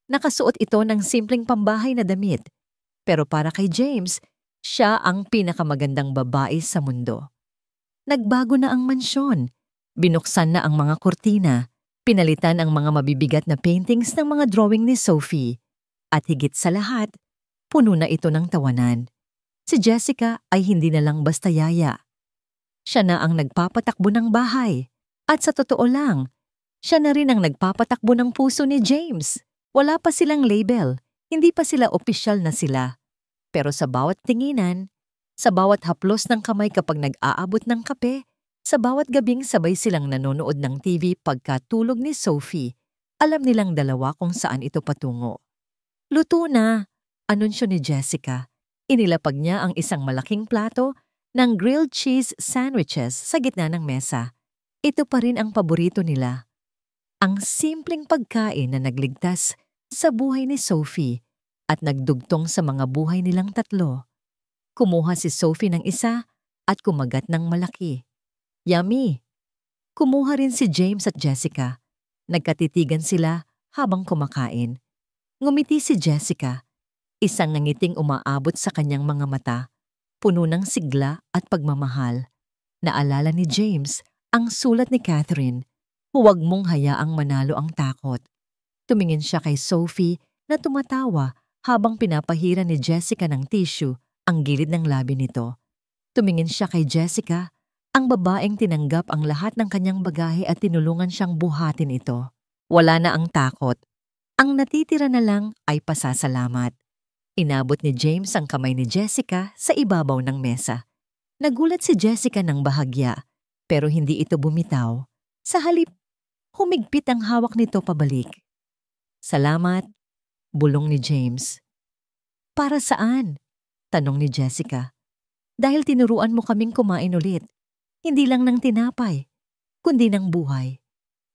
Nakasuot ito ng simpleng pambahay na damit. Pero para kay James, siya ang pinakamagandang babae sa mundo. Nagbago na ang mansyon. Binuksan na ang mga kurtina. Pinalitan ang mga mabibigat na paintings ng mga drawing ni Sophie. At higit sa lahat, puno na ito ng tawanan. Si Jessica ay hindi na lang basta yaya. Siya na ang nagpapatakbo ng bahay. At sa totoo lang, siya na rin ang nagpapatakbo ng puso ni James. Wala pa silang label, hindi pa sila opisyal na sila. Pero sa bawat tinginan, sa bawat haplos ng kamay kapag nag-aabot ng kape, sa bawat gabing sabay silang nanonood ng TV pagkatulog ni Sophie, alam nilang dalawa kung saan ito patungo. "Luto na," anunsyo ni Jessica. Inilapag niya ang isang malaking plato ng grilled cheese sandwiches sa gitna ng mesa. Ito pa rin ang paborito nila. Ang simpleng pagkain na nagligtas sa buhay ni Sophie at nagdugtong sa mga buhay nilang 3. Kumuha si Sophie ng isa at kumagat ng malaki. "Yummy!" Kumuha rin si James at Jessica. Nagkatitigan sila habang kumakain. Ngumiti si Jessica. Isang ngangiting umaabot sa kanyang mga mata, puno ng sigla at pagmamahal. Naalala ni James ang sulat ni Catherine, "Huwag mong hayaang manalo ang takot." Tumingin siya kay Sophie na tumatawa habang pinapahira ni Jessica ng tissue ang gilid ng labi nito. Tumingin siya kay Jessica, ang babaeng tinanggap ang lahat ng kanyang bagahe at tinulungan siyang buhatin ito. Wala na ang takot. Ang natitira na lang ay pasasalamat. Inabot ni James ang kamay ni Jessica sa ibabaw ng mesa. Nagulat si Jessica ng bahagya, pero hindi ito bumitaw. Sa halip, humigpit ang hawak nito pabalik. "Salamat," bulong ni James. "Para saan?" tanong ni Jessica. "Dahil tinuruan mo kaming kumain ulit. Hindi lang ng tinapay, kundi ng buhay."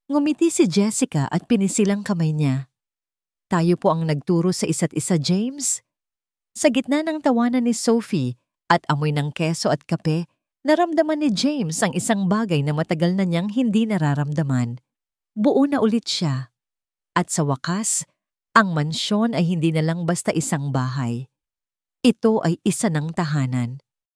Ngumiti si Jessica at pinisilang kamay niya. "Tayo po ang nagturo sa isa't isa, James." Sa gitna ng tawanan ni Sophie at amoy ng keso at kape, naramdaman ni James ang isang bagay na matagal na niyang hindi nararamdaman. Buo na ulit siya. At sa wakas, ang mansyon ay hindi na lang basta isang bahay. Ito ay isa ng tahanan.